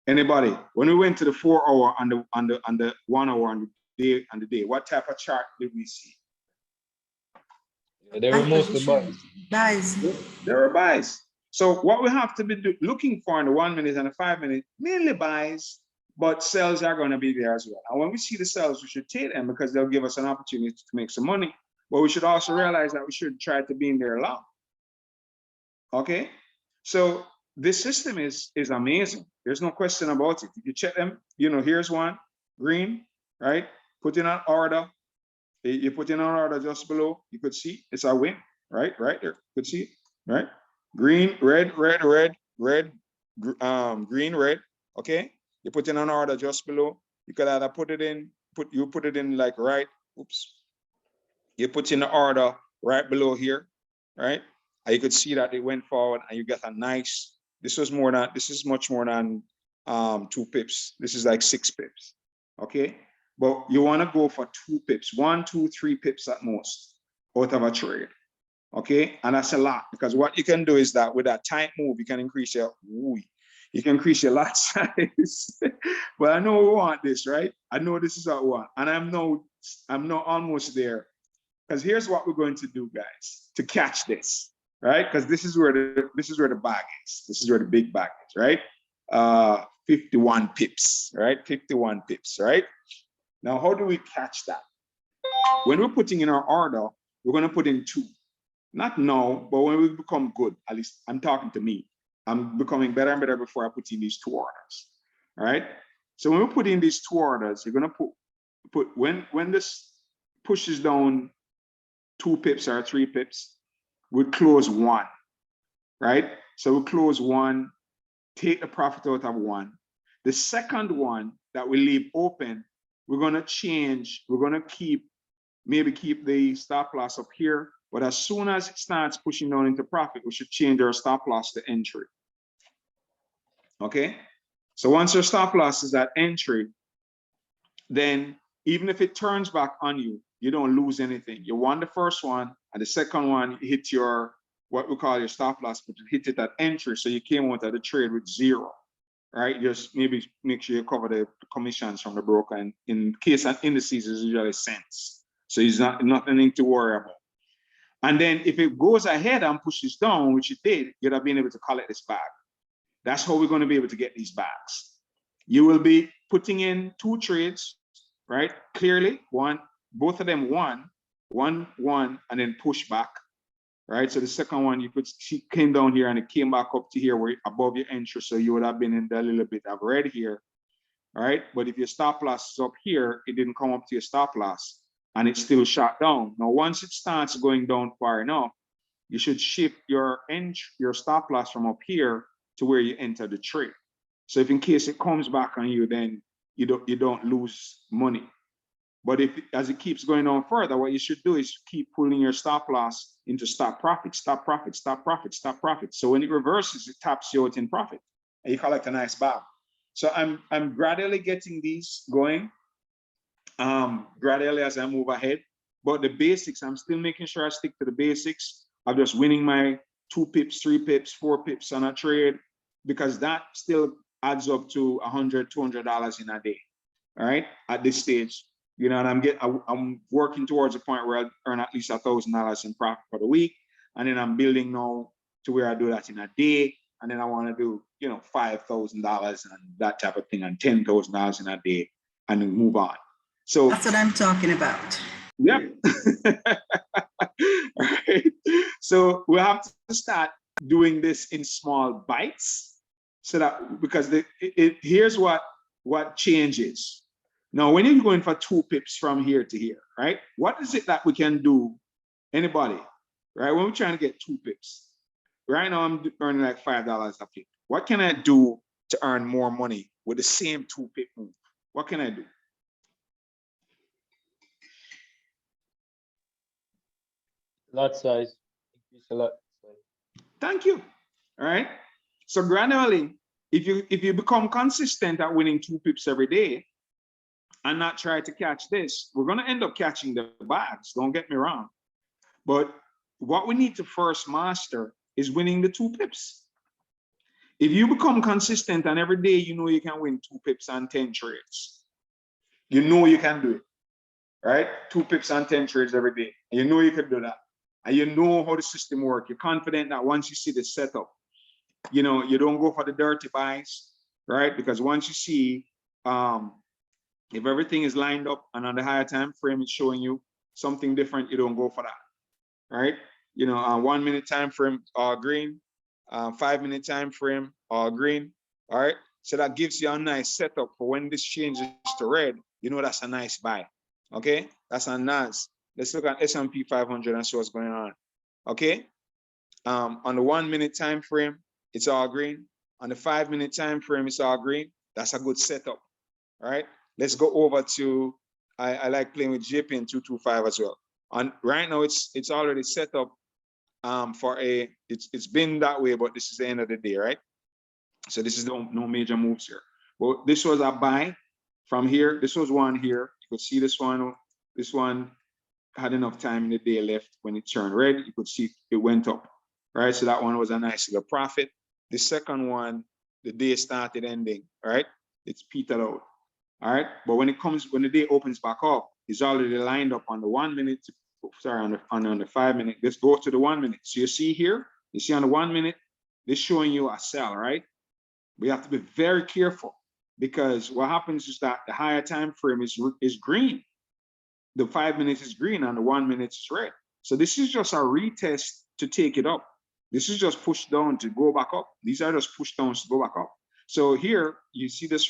Anybody? When we went to the 4 hour and the 1 hour and the day, what type of chart did we see? Yeah, they were mostly buys. Buys. There are buys. So what we have to be looking for in the 1 minute and the 5 minute, mainly buys, but sales are going to be there as well. And when we see the sales, we should take them because they'll give us an opportunity to make some money. But we should also realize that we should try to be in there long. Okay. So this system is amazing. There's no question about it. If you check them, you know, here's one, green, right? Put in an order. You put in an order just below, you could see it's a win, right? Right there, you could see it, right? Green, red, red, red, red, green, red, okay? You put in an order just below. You could either put it in like right, oops. You put in the order right below here, right? And you could see that it went forward and you get a nice, this is much more than 2 pips. This is like 6 pips, okay? But you want to go for 2 pips, 1, 2, 3 pips at most out of a trade, okay? And that's a lot, because what you can do is that with that tight move, you can increase your lot size. But I know we want this, right? I know this is what we want, and I'm not almost there. Because here's what we're going to do, guys, to catch this, right? Because this is where the bag is. This is where the big bag is, right? 51 pips, right? 51 pips, right? Now, how do we catch that? When we're putting in our order, we're going to put in 2. Not now, but when we become good, at least I'm talking to me. I'm becoming better and better before I put in these 2 orders, all right? So when we put in these 2 orders, you're going to put when this pushes down 2 pips or 3 pips, we close 1, right? So we close 1, take the profit out of 1. The second one that we leave open, we're going to change. We're going to maybe keep the stop loss up here. But as soon as it starts pushing down into profit, we should change our stop loss to entry. Okay. So once your stop loss is at entry, then even if it turns back on you, you don't lose anything. You won the first one, and the second one, you hit your, what we call your stop loss, but you hit it at entry. So you came out of the trade with 0. Right? Just maybe make sure you cover the commissions from the broker, and in case of indices, it's usually cents. So it's nothing to worry about. And then if it goes ahead and pushes down, which it did, you'd have been able to collect this bag. That's how we're going to be able to get these bags. You will be putting in 2 trades, right? Clearly, both of them one, and then push back. Right, so the second one, you could see came down here and it came back up to here where above your entry, so you would have been in a little bit of red here, right? But if your stop loss is up here, it didn't come up to your stop loss and it still shot down. Now, once it starts going down far enough, you should shift your stop loss from up here to where you enter the trade. So if in case it comes back on you, then you don't lose money. But as it keeps going on further, what you should do is keep pulling your stop loss into stop profit, stop profit, stop profit, stop profit. So when it reverses, it taps you out in profit, and you collect a nice bag. So I'm gradually getting these going, gradually as I move ahead. But the basics, I'm still making sure I stick to the basics. I'm just winning my 2 pips, 3 pips, 4 pips on a trade, because that still adds up to $100, $200 in a day. All right, at this stage, you know, and I'm working towards a point where I earn at least $1,000 in profit for the week, and then I'm building now to where I do that in a day, and then I want to do, you know, $5,000 and that type of thing, and $10,000 in a day, and then move on. So that's what I'm talking about. Yep. Right. So we have to start doing this in small bites, so that because here's what changes. Now, when you're going for 2 pips from here to here, right? What is it that we can do? Anybody, right? When we're trying to get 2 pips, right now I'm earning like $5 a pip. What can I do to earn more money with the same 2 pip move? What can I do? Lot size. Increase the lot size. Thank you. All right. So gradually, if you become consistent at winning 2 pips every day and not try to catch this, we're going to end up catching the bags. Don't get me wrong. But what we need to first master is winning the 2 pips. If you become consistent and every day you know you can win 2 pips and 10 trades, you know you can do it, right? 2 pips and 10 trades every day. And you know you can do that. And you know how the system works. You're confident that once you see the setup, you know, you don't go for the dirty buys, right? Because once you see if everything is lined up and on the higher time frame, it's showing you something different, you don't go for that, right? You know, 1 minute time frame, green, 5 minute time frame, green, all right? So that gives you a nice setup for when this changes to red, you know that's a nice buy, okay? That's a nice. Let's look at S&P 500 and see what's going on, okay? On the 1 minute time frame, it's all green. On the 5 minute time frame, it's all green. That's a good setup, all right? Let's go over to, I like playing with JPN 225 as well. And right now, it's already set up for it's been that way, but this is the end of the day, right? So this is no major moves here. Well, this was a buy from here. This was one here. You could see this one. This one had enough time in the day left. When it turned red, you could see it went up, right? So that one was a nice little profit. The second one, the day started ending, right? It's petered out, all right? But when the day opens back up, it's already lined up on the 1 minute, sorry, on the 5 minute. Let's go to the 1 minute. So you see here, you see on the 1 minute, this showing you a sell, right? We have to be very careful, because what happens is that the higher time frame is green. The 5 minutes is green and the 1 minute is red. So this is just a retest to take it up. This is just push down to go back up. These are just push downs to go back up. So here you see this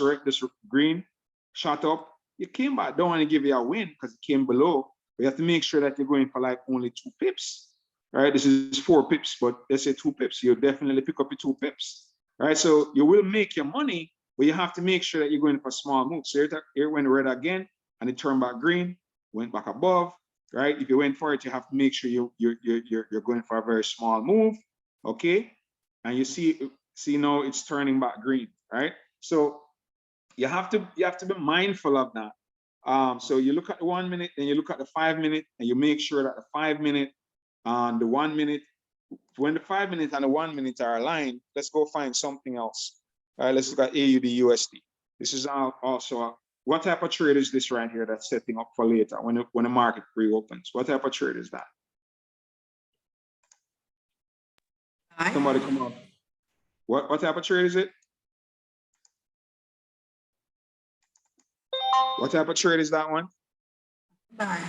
green shot up. It came back down and give you a win because it came below. We have to make sure that you're going for like only 2 pips. Right? This is 4 pips, but let's say 2 pips. You'll definitely pick up your 2 pips. Right? So you will make your money, but you have to make sure that you're going for small moves. So here went red again and it turned back green, went back above. Right? If you went for it, you have to make sure you're going for a very small move. Okay, and you see now it's turning back green, right? So you have to be mindful of that. So you look at the 1 minute, and you look at the 5 minute, and you make sure that the 5 minute and the 1 minute, when the 5 minutes and the 1 minute are aligned, let's go find something else. All right, let's look at AUD USD. This is also what type of trade is this right here that's setting up for later when the market reopens? What type of trade is that? Somebody come on. What type of trade is it? What type of trade is that one? Buy.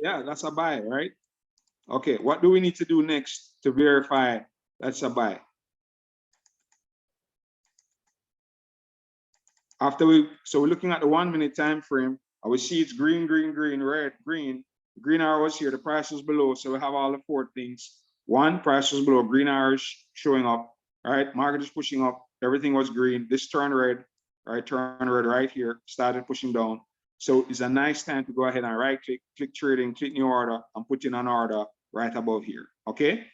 Yeah, that's a buy, right? Okay, what do we need to do next to verify that's a buy? So we're looking at the 1 minute time frame. I will see it's green, green, green, red, green. The green arrow was here, the price was below. So we have all the 4 things. 1, price was below, green arrows showing up. All right, market is pushing up. Everything was green. This turned red, right? Turn red right here, started pushing down. So it's a nice time to go ahead and right click trading, click new order, and put in an order right above here. Okay.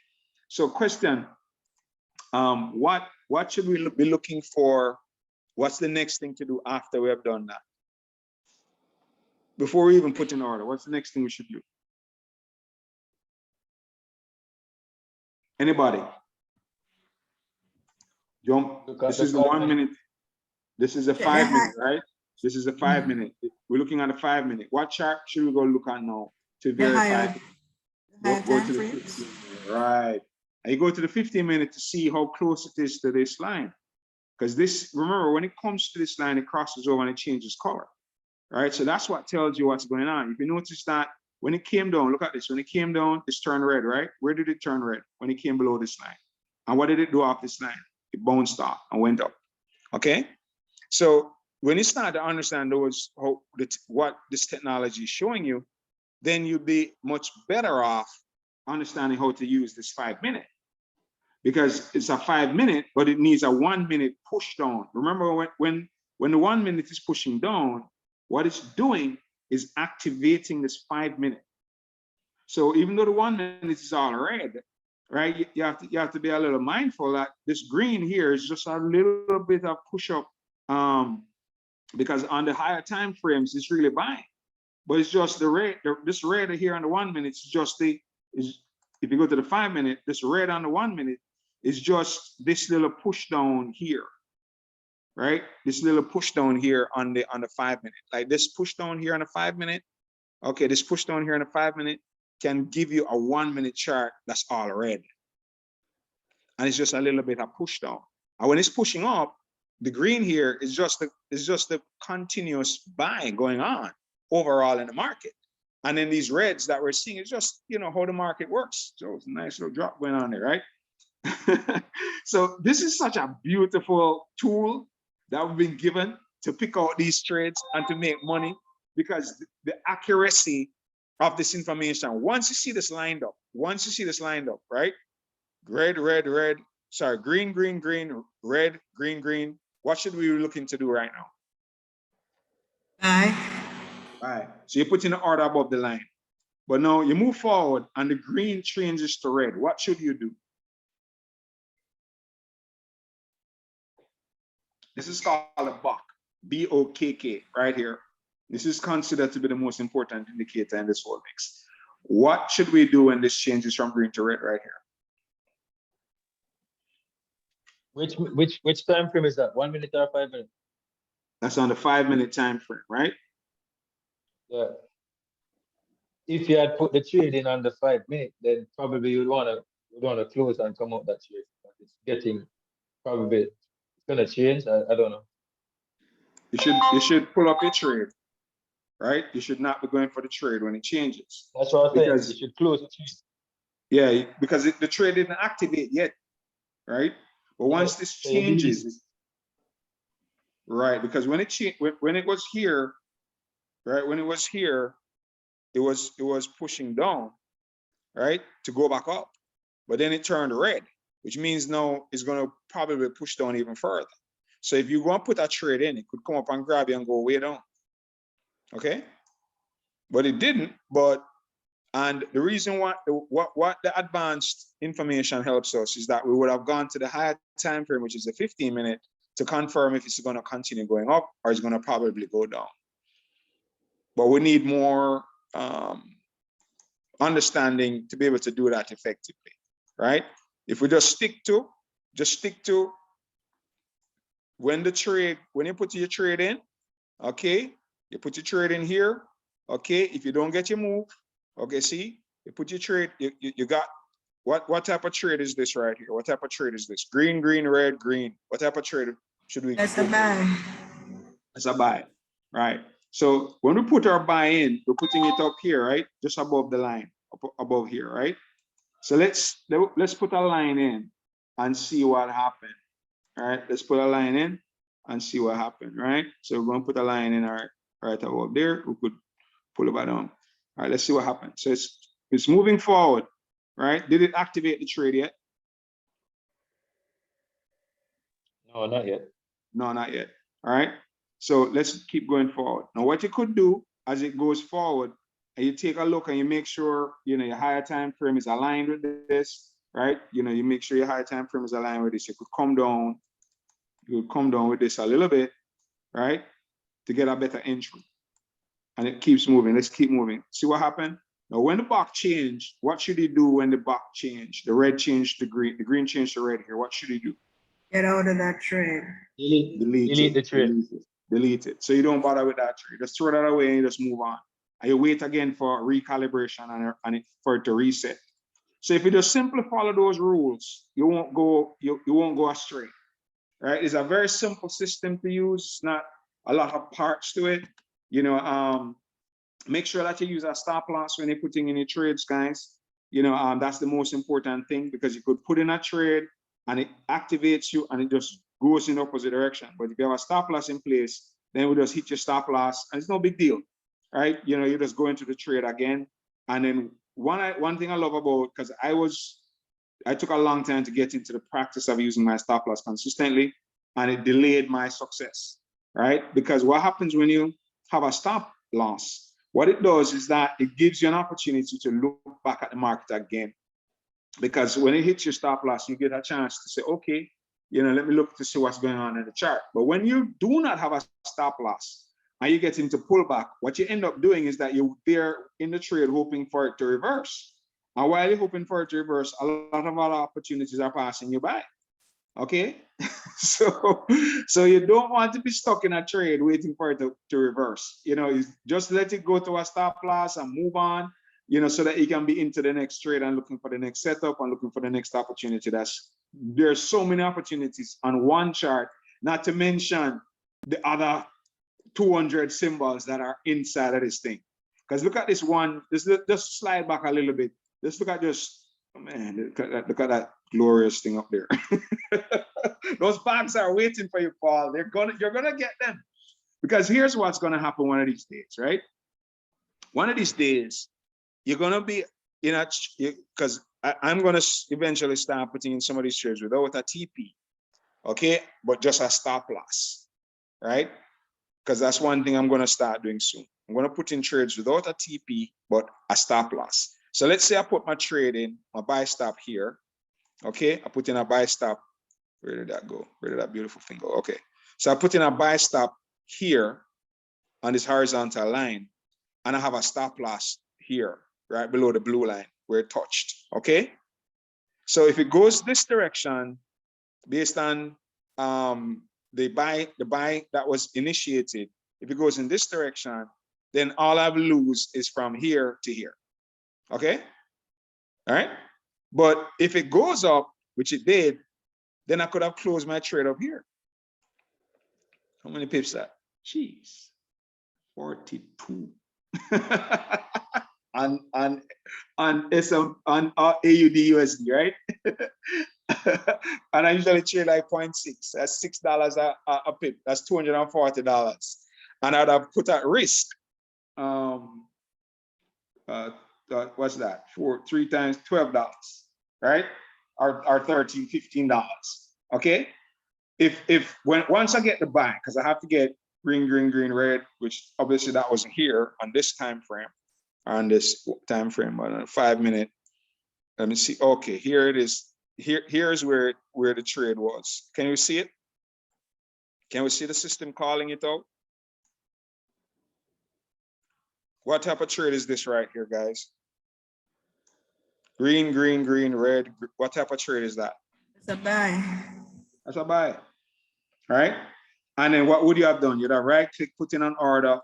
So question, what should we be looking for? What's the next thing to do after we have done that? Before we even put in order, what's the next thing we should do? Anybody? Jump. Look at This the is the 5 1 minute. minute. This is a Okay, 5 the minute, right? This is a 5 minute. We're looking at a 5 minute. What chart should we go look at now to The higher, verify? the higher Go time to the frames. 15 minute, right? And you go to the 15 minute to see how close it is to this line. Because this, remember, when it comes to this line, it crosses over and it changes color, right? So that's what tells you what's going on. If you notice that when it came down, look at this. When it came down, it's turned red, right? Where did it turn red? When it came below this line. And what did it do off this line? It bounced off and went up, okay? So when you start to understand those, what this technology is showing you, then you'll be much better off understanding how to use this 5 minute, because it's a 5 minute, but it needs a 1 minute push down. Remember when the 1 minute is pushing down, what it's doing is activating this 5 minute. So even though the 1 minute is all red, right? You have to be a little mindful that this green here is just a little bit of push up, because on the higher time frames, it's really buying. But it's just the red, this red here on the 1 minute is just if you go to the 5 minute, this red on the 1 minute is just this little push down here, right? This little push down here on the 5 minute, like this push down here on the 5 minute. Okay, this push down here on the 5 minute can give you a 1 minute chart that's all red. And it's just a little bit of push down. And when it's pushing up, the green here is just the continuous buying going on overall in the market. And then these reds that we're seeing is just, you know, how the market works. So it's a nice little drop going on there, right? So this is such a beautiful tool that we've been given to pick out these trades and to make money, because the accuracy of this information, once you see this lined up, right? Red, red, red, sorry, green, green, green, red, green, green. What should we be looking to do right now? Aye. All right, so you put in the order above the line, but now you move forward and the green changes to red. What should you do? This is called a BOK, B-O-K-K, right here. This is considered to be the most important indicator in this whole mix. What should we do when this changes from green to red right here? Which time frame is that? 1 minute or 5 minutes? That's on the 5 minute time frame, right? Yeah. If you had put the trade in on the 5 minute, then probably you'd wanna close and come out that trade. But it's getting probably it's gonna change. I don't know. You should pull up your trade, right? You should not be going for the trade when it changes. That's what I'm saying. Because, You should close the trade. yeah, because the trade didn't activate yet, right? But once this So you need- changes, right? Because when it was here, right? When it was here, it was pushing down, right? To go back up, but then it turned red, which means now it's going to probably push down even further. So if you want to put a trade in, it could come up and grab you and go way down. Okay, but it didn't. And the reason what the advanced information helps us is that we would have gone to the higher time frame, which is the 15 minute, to confirm if it's going to continue going up or it's going to probably go down. But we need more understanding to be able to do that effectively, right? If we just stick to when you put your trade in, okay, you put your trade in here, okay, if you don't get your move, okay, see, you put your trade, you got, what type of trade is this right here? What type of trade is this? Green, green, red, green. What type of trade should we? That's a buy. It's a buy, right? So when we put our buy in, we're putting it up here, right? Just above the line, above here, right? So let's put a line in and see what happened. All right, let's put a line in and see what happened, right? So we're going to put a line in, all right above there. We could pull it back down. All right, let's see what happens. So it's moving forward, right? Did it activate the trade yet? No, not yet. No, not yet. All right. So let's keep going forward. Now, what you could do as it goes forward, and you take a look and you make sure, you know, your higher time frame is aligned with this, right? You know, you make sure your higher time frame is aligned with this. You could come down, with this a little bit, right? To get a better entry. And it keeps moving. Let's keep moving. See what happened? Now, when the box changed, what should he do when the box changed? The red changed to green, the green changed to red here. What should he do? Get out of that trade. Delete the trade. Delete it. So you don't bother with that trade. Just throw that away and you just move on. And you wait again for recalibration and for it to reset. So if you just simply follow those rules, you won't go astray. Right? It's a very simple system to use. It's not a lot of parts to it. You know, make sure that you use a stop loss when you're putting in your trades, guys. You know, that's the most important thing, because you could put in a trade and it activates you and it just goes in the opposite direction. But if you have a stop loss in place, then we just hit your stop loss and it's no big deal, right? You know, you just go into the trade again. And then one thing I love about, because I took a long time to get into the practice of using my stop loss consistently, and it delayed my success, right? Because what happens when you have a stop loss, what it does is that it gives you an opportunity to look back at the market again. Because when it hits your stop loss, you get a chance to say, okay, you know, let me look to see what's going on in the chart. But when you do not have a stop loss and you get into pullback, what you end up doing is that you're there in the trade hoping for it to reverse. And while you're hoping for it to reverse, a lot of other opportunities are passing you by. Okay, so you don't want to be stuck in a trade waiting for it to reverse. You know, you just let it go to a stop loss and move on, you know, so that you can be into the next trade and looking for the next setup and looking for the next opportunity. There's so many opportunities on one chart, not to mention the other 200 symbols that are inside of this thing. Because look at this one, just slide back a little bit. Let's look at man, look at that glorious thing up there. Those bags are waiting for you, Paul. You're gonna get them. Because here's what's gonna happen one of these days, right? One of these days, you're gonna be, you know, because I'm gonna eventually start putting in some of these trades without a TP, okay? But just a stop loss, right? Because that's one thing I'm gonna start doing soon. I'm gonna put in trades without a TP, but a stop loss. So let's say I put my trade in, my buy stop here. Okay, I put in a buy stop. Where did that go? Where did that beautiful thing go? Okay, so I put in a buy stop here on this horizontal line, and I have a stop loss here, right below the blue line where it touched. Okay, so if it goes this direction, based on the buy that was initiated, if it goes in this direction, then all I will lose is from here to here. Okay, all right. But if it goes up, which it did, then I could have closed my trade up here. How many pips that? Jeez, 42. on AUD USD, right? And I usually trade like 0.6. That's $6 a pip. That's $240. And I'd have put at risk. What's that? 3 times $12, right? Or $13, $15. Okay. Once I get the buy, because I have to get green, red, which obviously that wasn't here on this time frame, on this time frame, on a 5 minute. Let me see. Okay, here it is. Here's where the trade was. Can you see it? Can we see the system calling it out? What type of trade is this right here, guys? Green, red. What type of trade is that? It's a buy. That's a buy, right? And then what would you have done? You'd have right click, put in an order,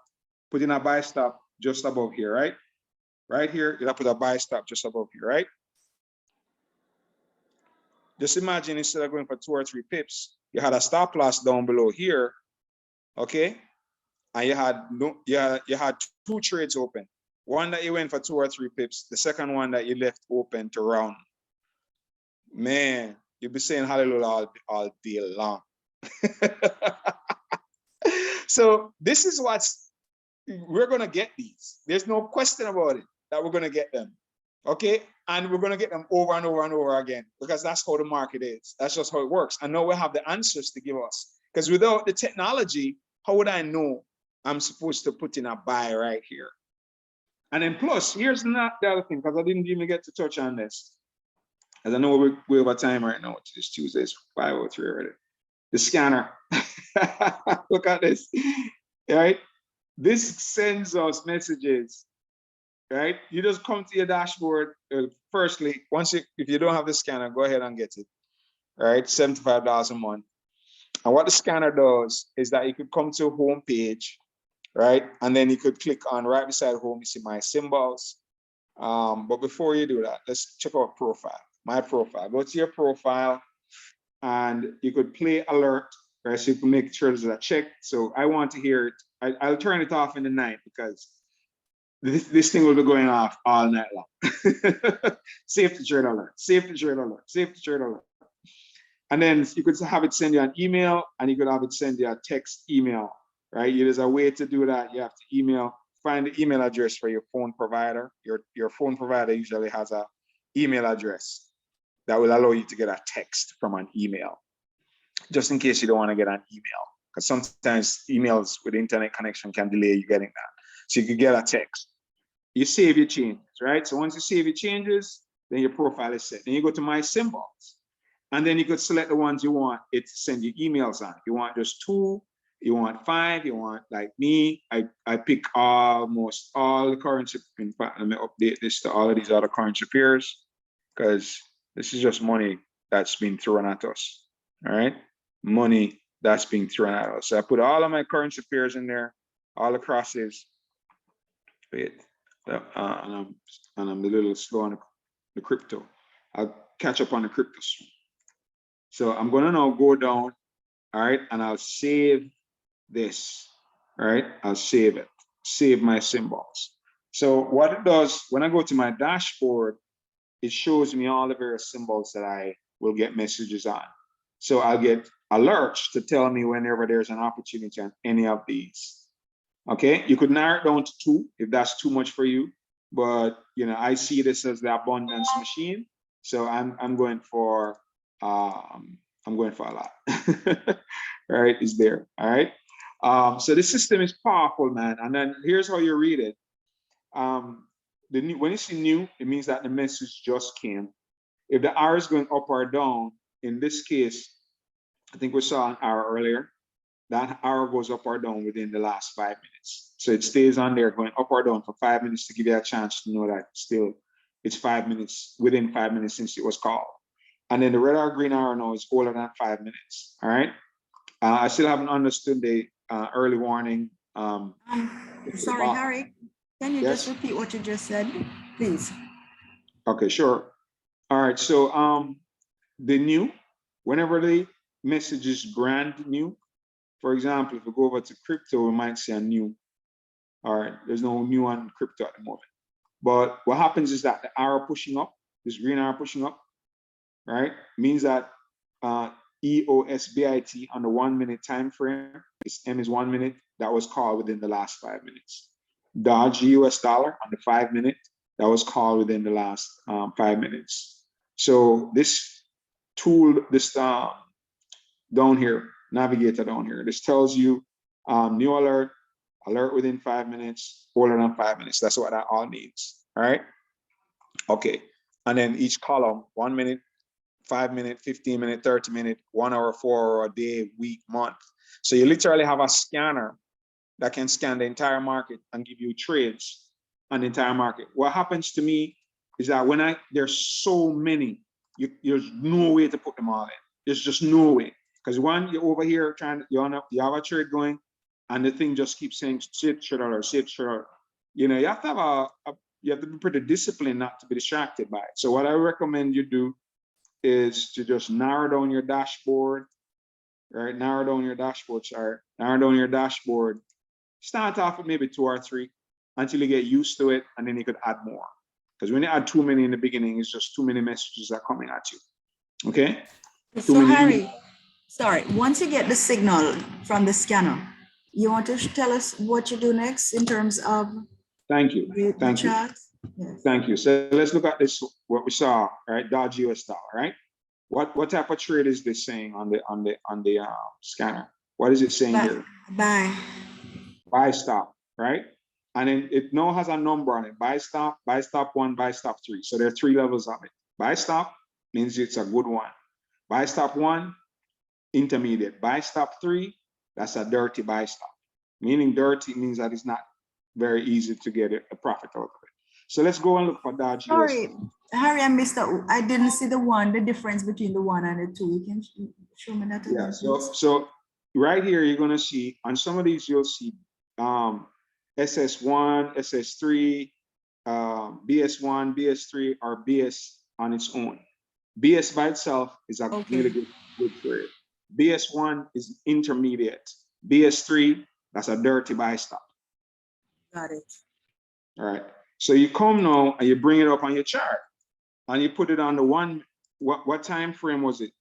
put in a buy stop just above here, right? Right here, you'd have put a buy stop just above here, right? Just imagine instead of going for 2 or 3 pips, you had a stop loss down below here, okay? And you had 2 trades open. One that you went for 2 or 3 pips, the second one that you left open to round. Man, you'll be saying hallelujah all day long. So this is we're gonna get these. There's no question about it that we're gonna get them. Okay, and we're gonna get them over and over and over again, because that's how the market is. That's just how it works. I know we have the answers to give us, because without the technology, how would I know I'm supposed to put in a buy right here? And then plus, here's not the other thing, because I didn't even get to touch on this. As I know we're over time right now, it's Tuesday, it's 5:03 already. The scanner. Look at this, right? This sends us messages, right? You just come to your dashboard. Firstly, if you don't have the scanner, go ahead and get it. right? $75 a month. And what the scanner does is that you could come to a home page, right? And then you could click on right beside home, you see my symbols. But before you do that, let's check out profile, my profile. Go to your profile and you could play alert, right? So you can make sure there's a check. So I want to hear it. I'll turn it off in the night because this thing will be going off all night long. Safety trade alert, safety trade alert, safety trade alert. And then you could have it send you an email and you could have it send you a text email, right? There's a way to do that. You have to email, find the email address for your phone provider. Your phone provider usually has an email address that will allow you to get a text from an email, just in case you don't want to get an email, because sometimes emails with internet connection can delay you getting that. So you could get a text. You save your changes, right? So once you save your changes, then your profile is set. Then you go to my symbols. And then you could select the ones you want it to send you emails on. You want just 2, you want 5, you want like me. I pick almost all the currency. In fact, let me update this to all of these other currency pairs because this is just money that's being thrown at us. All right, money that's being thrown at us. So I put all of my currency pairs in there, all the crosses. Wait, and I'm a little slow on the crypto. I'll catch up on the crypto soon. So I'm gonna now go down, all right, and I'll save this, all right? I'll save it, save my symbols. So what it does, when I go to my dashboard, it shows me all the various symbols that I will get messages on. So I'll get alerts to tell me whenever there's an opportunity on any of these. Okay, you could narrow it down to 2 if that's too much for you, but you know, I see this as the abundance machine. So I'm going for a lot. All right, is there. All right. So the system is powerful, man. And then here's how you read it. When you see new, it means that the message just came. If the arrow is going up or down, in this case, I think we saw an arrow earlier. That arrow goes up or down within the last 5 minutes. So it stays on there going up or down for 5 minutes to give you a chance to know that still it's 5 minutes, within 5 minutes since it was called. And then the red or green arrow now is older than 5 minutes. All right. I still haven't understood the early warning. Sorry, Harry. Can you just repeat what you just said, please? Okay, sure. All right. So the new, whenever the message is brand new, for example, if we go over to crypto, we might see a new. All right. There's no new on crypto at the moment. But what happens is that the arrow pushing up, this green arrow pushing up, right, means that EOSBIT on the 1 minute time frame, M is 1 minute, that was called within the last 5 minutes. Dodge US dollar on the 5 minute, that was called within the last 5 minutes. So this tool, this down here, navigator down here, this tells you new alert, alert within 5 minutes, older than 5 minutes. That's what that all means. All right. Okay. And then each column, 1 minute, 5 minute, 15 minute, 30 minute, 1 hour, 4 hour, a day, week, month. So you literally have a scanner that can scan the entire market and give you trades on the entire market. What happens to me is that when there's so many, there's no way to put them all in. There's just no way. Because one, you're over here you have a trade going and the thing just keeps saying safe trade alert, safe trade alert. You know, you have to have you have to be pretty disciplined not to be distracted by it. So what I recommend you do is to just narrow down your dashboard, right? Narrow down your dashboard chart, narrow down your dashboard. Start off with maybe 2 or 3 until you get used to it, and then you could add more. Because when you add too many in the beginning, it's just too many messages that are coming at you. Okay? So Harry, sorry, once you get the signal from the scanner, you want to tell us what you do next in terms of Thank you. Thank you. Yes. Thank you. So let's look at this, what we saw, right? Dodge US dollar, right? What type of trade is this saying on the scanner? What is it saying here? Buy stop, right? And then it now has a number on it. Buy stop 1, buy stop 3. So there are 3 levels of it. Buy stop means it's a good one. Buy stop 1, intermediate. Buy stop 3, that's a dirty buy stop. Meaning dirty means that it's not very easy to get a profit out of it. So let's go and look for Dodge. Sorry, Harry, I missed that. I didn't see the one, the difference between the one and the two. You can show me that Yeah, again, so please? so right here, you're gonna see on some of these, you'll see SS1, SS3, BS1, BS3, or BS on its own. BS by itself is a Okay. really good trade. BS1 is intermediate. BS3, that's a dirty buy stop. Got it. All right. So you come now and you bring it up on your chart and you put it on the one. What time frame was it?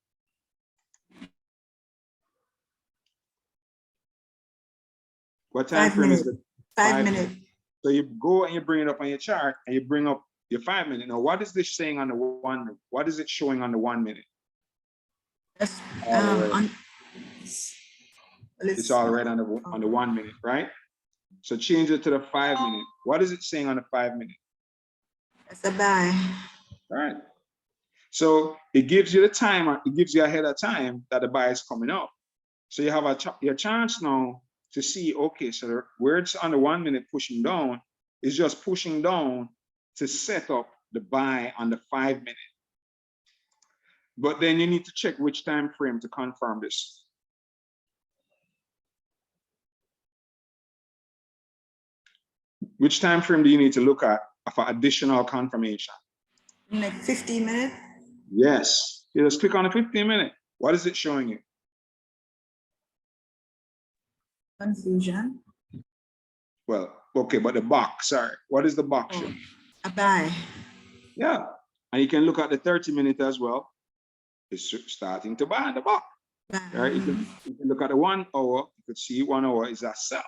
What time 5 frame is minutes. it? 5 minutes. So you go and you bring it up on your chart and you bring up your 5 minute. Now, what is this saying on the 1 minute? What is it showing on the 1 minute? That's, All right. let's It's all right on the 1 minute, right? So change it to the 5 minute. What is it saying on the 5 minute? That's a buy. All right. So it gives you the time, it gives you ahead of time that the buy is coming up. So you have your chance now to see, okay, so where it's on the 1 minute pushing down is just pushing down to set up the buy on the 5 minute. But then you need to check which time frame to confirm this. Which time frame do you need to look at for additional confirmation? Like 15 minutes? Yes. You just click on the 15 minute. What is it showing you? Confusion. Well, okay, but the box, sorry. What is the box showing? A buy. Yeah. And you can look at the 30 minute as well. It's starting to buy in the box. Right? You can look at the 1 hour, you could see 1 hour is a sell.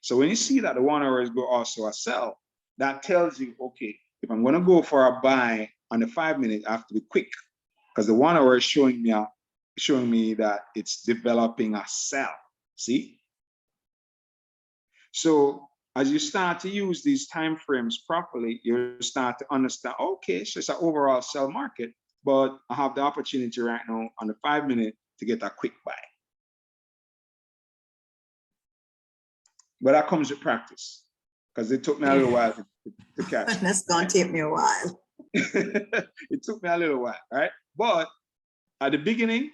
So when you see that the 1 hour is also a sell, that tells you, okay, if I'm going to go for a buy on the 5 minute, I have to be quick because the 1 hour is showing me that it's developing a sell. See? So as you start to use these time frames properly, you start to understand, okay, so it's an overall sell market, but I have the opportunity right now on the 5 minute to get a quick buy. But that comes with practice because it took me a little while to catch. That's going to take me a while. It took me a little while, right? But at the beginning,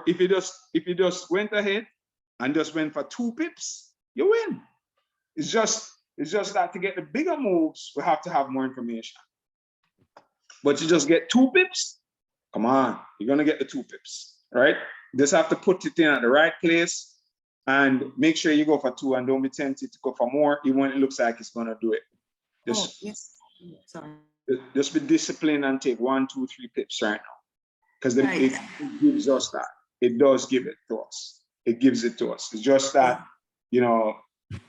if you just went ahead and just went for 2 pips, you win. It's just that to get the bigger moves, we have to have more information. But you just get 2 pips, come on, you're gonna get the 2 pips, right? You just have to put it in at the right place and make sure you go for 2 and don't be tempted to go for more, even when it looks like it's gonna do it. Yes. Sorry. Just be disciplined and take 1, 2, 3 pips right now. Because it gives us that. It does give it to us. It gives it to us. It's just that, you know,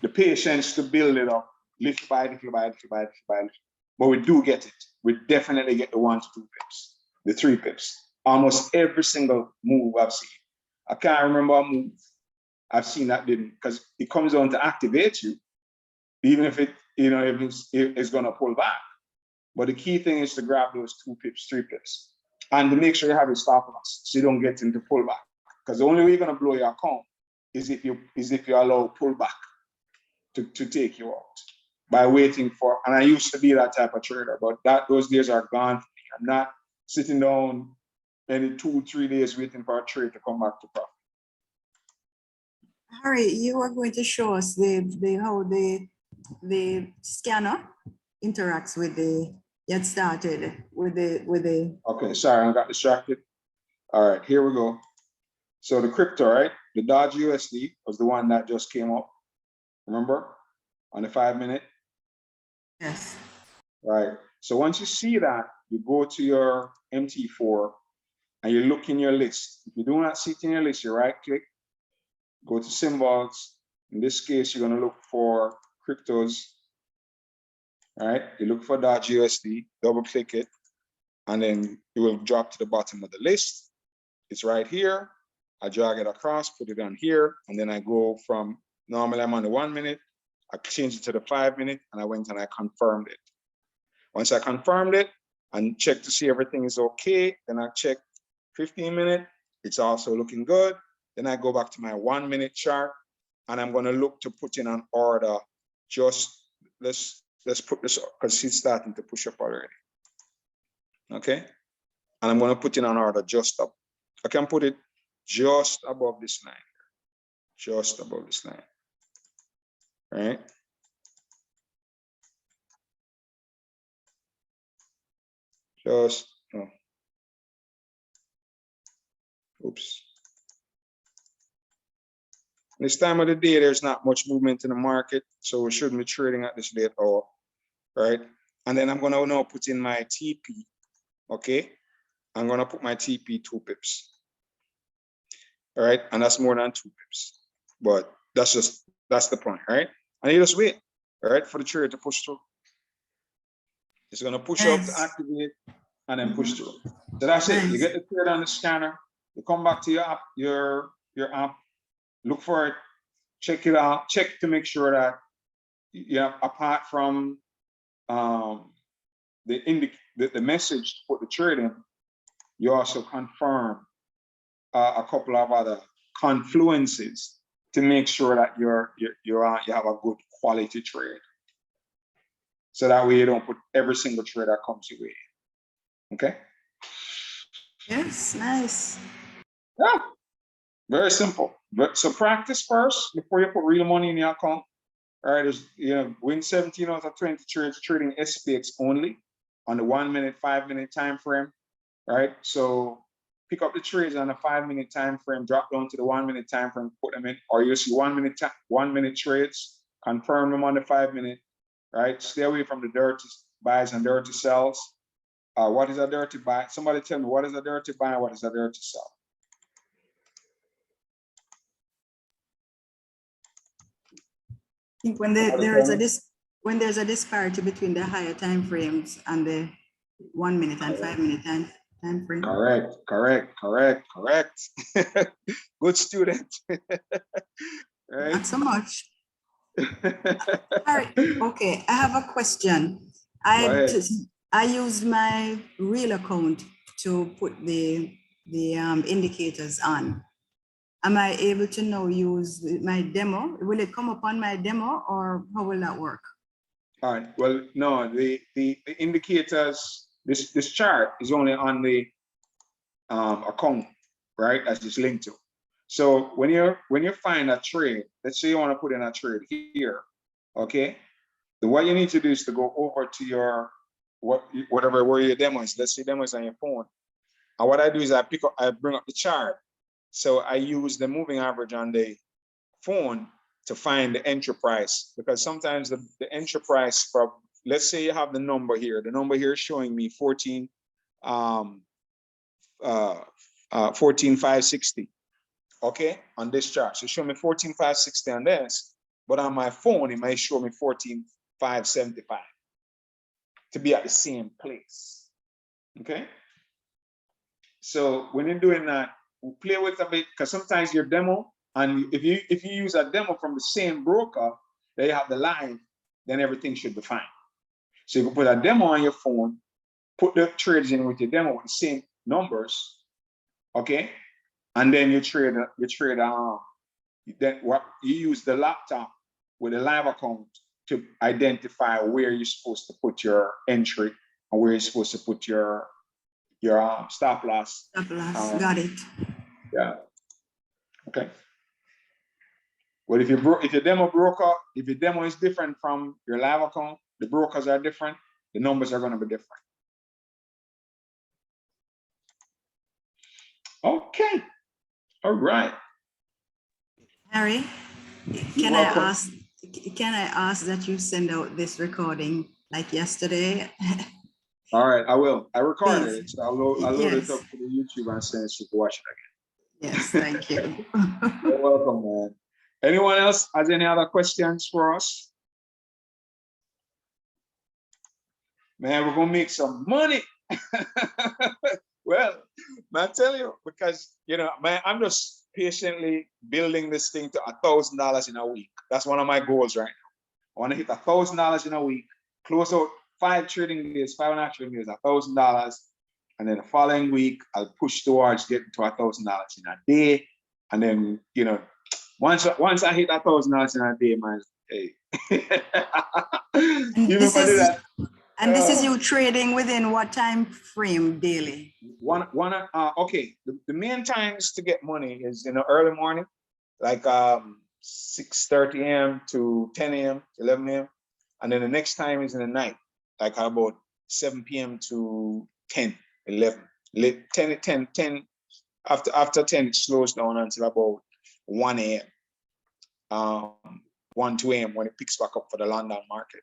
the patience to build it up, little by little by little by little by little. But we do get it. We definitely get the 1 to 2 pips, the 3 pips. Almost every single move I've seen. I can't remember a move I've seen that didn't, because it comes on to activate you, even if it, you know, if it's gonna pull back. But the key thing is to grab those 2 pips, 3 pips, and to make sure you have a stop loss so you don't get into pullback. Because the only way you're gonna blow your account is if you allow pullback to take you out by waiting for. And I used to be that type of trader, but those days are gone for me. I'm not sitting down any 2-3 days waiting for a trade to come back to profit. Harry, you are going to show us how the scanner interacts with the get started with the. Okay, sorry, I got distracted. All right, here we go. So the crypto, right? The Dodge USD was the one that just came up. Remember, on the 5 minute. Yes. Right. So once you see that, you go to your MT4 and you look in your list. If you do not see it in your list, you right click, go to symbols. In this case, you're going to look for cryptos. All right. You look for .USD, double click it, and then it will drop to the bottom of the list. It's right here. I drag it across, put it on here, and then I go from, normally I'm on the 1 minute, I changed it to the 5 minute, and I went and I confirmed it. Once I confirmed it and checked to see everything is okay, then I check 15 minute, it's also looking good. Then I go back to my 1 minute chart and I'm gonna look to put in an order. Just let's put this up because it's starting to push up already. Okay, and I'm going to put in an order just up. I can put it just above this line, just above this line, right? Just, oh. Oops. This time of the day, there's not much movement in the market, so we shouldn't be trading at this late hour, right? And then I'm gonna now put in my TP, okay? I'm gonna put my TP 2 pips, all right? And that's more than 2 pips, but that's the point, right? And you just wait, all right, for the trade to push through. It's gonna push up to activate and then push through. So that's it. You get the trade on the scanner, you come back to your app, your app, look for it, check it out, check to make sure that, you know, apart from the message to put the trade in, you also confirm a couple of other confluences to make sure that you have a good quality trade. So that way you don't put every single trade that comes your way. Okay? Yes, nice. Yeah, very simple. But so practice first before you put real money in your account. All right, there's, you know, win 17 out of 20 trades trading SPX only on the 1 minute, 5 minute time frame. Right, so pick up the trades on a 5 minute time frame, drop down to the 1 minute time frame, put them in, or you see 1 minute trades, confirm them on the 5 minute. Right, stay away from the dirty buys and dirty sells. What is a dirty buy? Somebody tell me, what is a dirty buy and what is a dirty sell? I think when there's a disparity between the higher time frames and the 1 minute and 5 minute time frame. Correct. Good student. Right? Not so much. All right. Okay, I have a question. I used my real account to put the indicators on. Am I able to now use my demo? Will it come up on my demo, or how will that work? All right. Well, no, the indicators, this chart is only on the account, right? That's just linked to. So when you find a trade, let's say you want to put in a trade here, okay? Then what you need to do is to go over to your where your demo is. Let's say demo is on your phone. And what I do is I bring up the chart. So I use the moving average on the phone to find the entry price, because sometimes the entry price for, let's say you have the number here. The number here is showing me 14,560. Okay, on this chart. So show me 14,560 on this, but on my phone it might show me 14,575 to be at the same place. Okay. So when you're doing that, play with a bit, because sometimes your demo, and if you use a demo from the same broker that you have the live, then everything should be fine. So you can put a demo on your phone, put the trades in with your demo with the same numbers, okay, and then you trade then what you use the laptop with a live account to identify where you're supposed to put your entry and where you're supposed to put your stop loss. Stop loss. Got it. Yeah. Okay. Well, if your demo is different from your live account, the brokers are different, the numbers are going to be different. Okay. All right. Harry, can I ask that you send out this recording like yesterday? All right, I will. I recorded Please. it, so I'll load it up to the YouTube and send it so you can watch it again. Yes, thank you. You're welcome, man. Anyone else has any other questions for us? Man, we're gonna make some money. Well, I tell you, because man, I'm just patiently building this thing to $1,000 in a week. That's one of my goals right now. I want to hit $1,000 in a week, close out 5 trading days, 5.5 trading days, $1,000. And then the following week, I'll push towards getting to $1,000 in a day. And then, once I hit $1,000 in a day, man, hey. And this is you trading within what time frame daily? Okay, the main times to get money is in the early morning, like 6:30 a.m. to 10 a.m. 11 a.m. And then the next time is in the night, like about 7 p.m. to 10, 11. 10. After 10, it slows down until about 1 a.m. 1, 2 a.m. when it picks back up for the London market.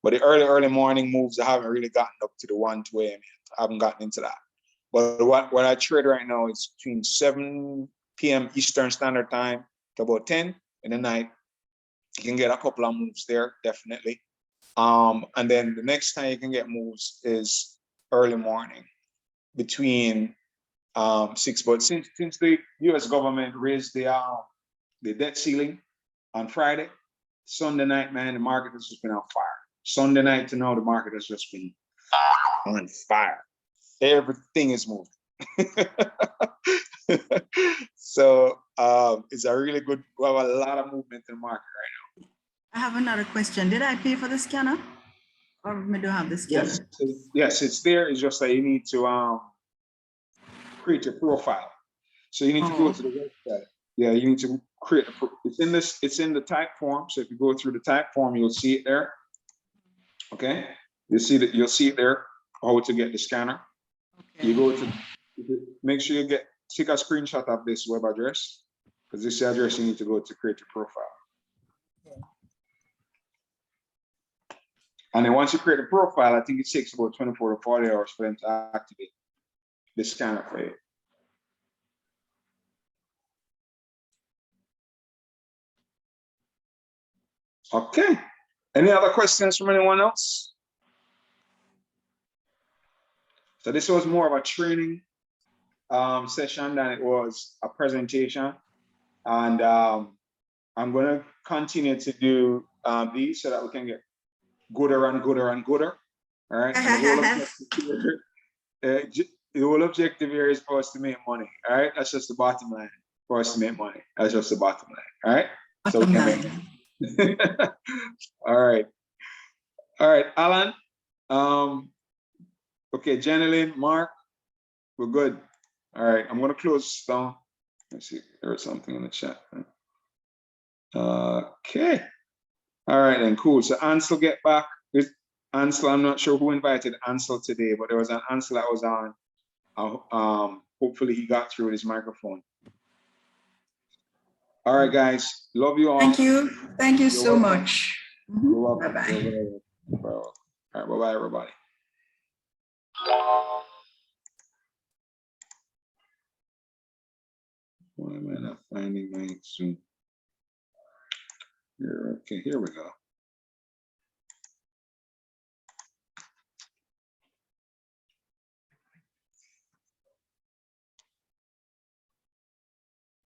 But the early morning moves, I haven't really gotten up to the 1, 2 a.m. I haven't gotten into that. But what I trade right now is between 7 p.m. Eastern Standard Time to about 10 in the night. You can get a couple of moves there, definitely. And then the next time you can get moves is early morning between 6. But since the U.S. government raised the debt ceiling on Friday, Sunday night, man, the market has just been on fire. Sunday night to now, the market has just been on fire. Everything is moving. So it's a really good, we have a lot of movement in the market right now. I have another question. Did I pay for the scanner? Or we don't have the scanner? Yes, it's there. It's just that you need to create your profile. So you need to go to the website. Yeah, you need to create it's in the type form. So if you go through the type form, you'll see it there. Okay, you'll see it there, how to get the scanner. Okay. You go to, make sure you take a screenshot of this web address, because this is the address you need to go to create your profile. Okay. And then once you create a profile, I think it takes about 24 to 40 hours for them to activate the scanner for you. Okay. Any other questions from anyone else? So this was more of a training session than it was a presentation. And I'm going to continue to do these so that we can get gooder and gooder and gooder. All right. The whole objective here is for us to make money. All right. That's just the bottom line. For us to make money. That's just the bottom line. All right. So we can make money. All right. All right, Alan. Okay, Janeline, Mark, we're good. All right, I'm gonna close down. Let's see, there's something in the chat. Okay. All right, then cool. So Ansel get back. Ansel, I'm not sure who invited Ansel today, but there was an Ansel that was on. Hopefully he got through his microphone. All right, guys. Love you all. Thank you. Thank you so much. You're welcome. Bye-bye. All right, bye-bye, everybody. Why am I not finding my Zoom? Here, okay, here we go.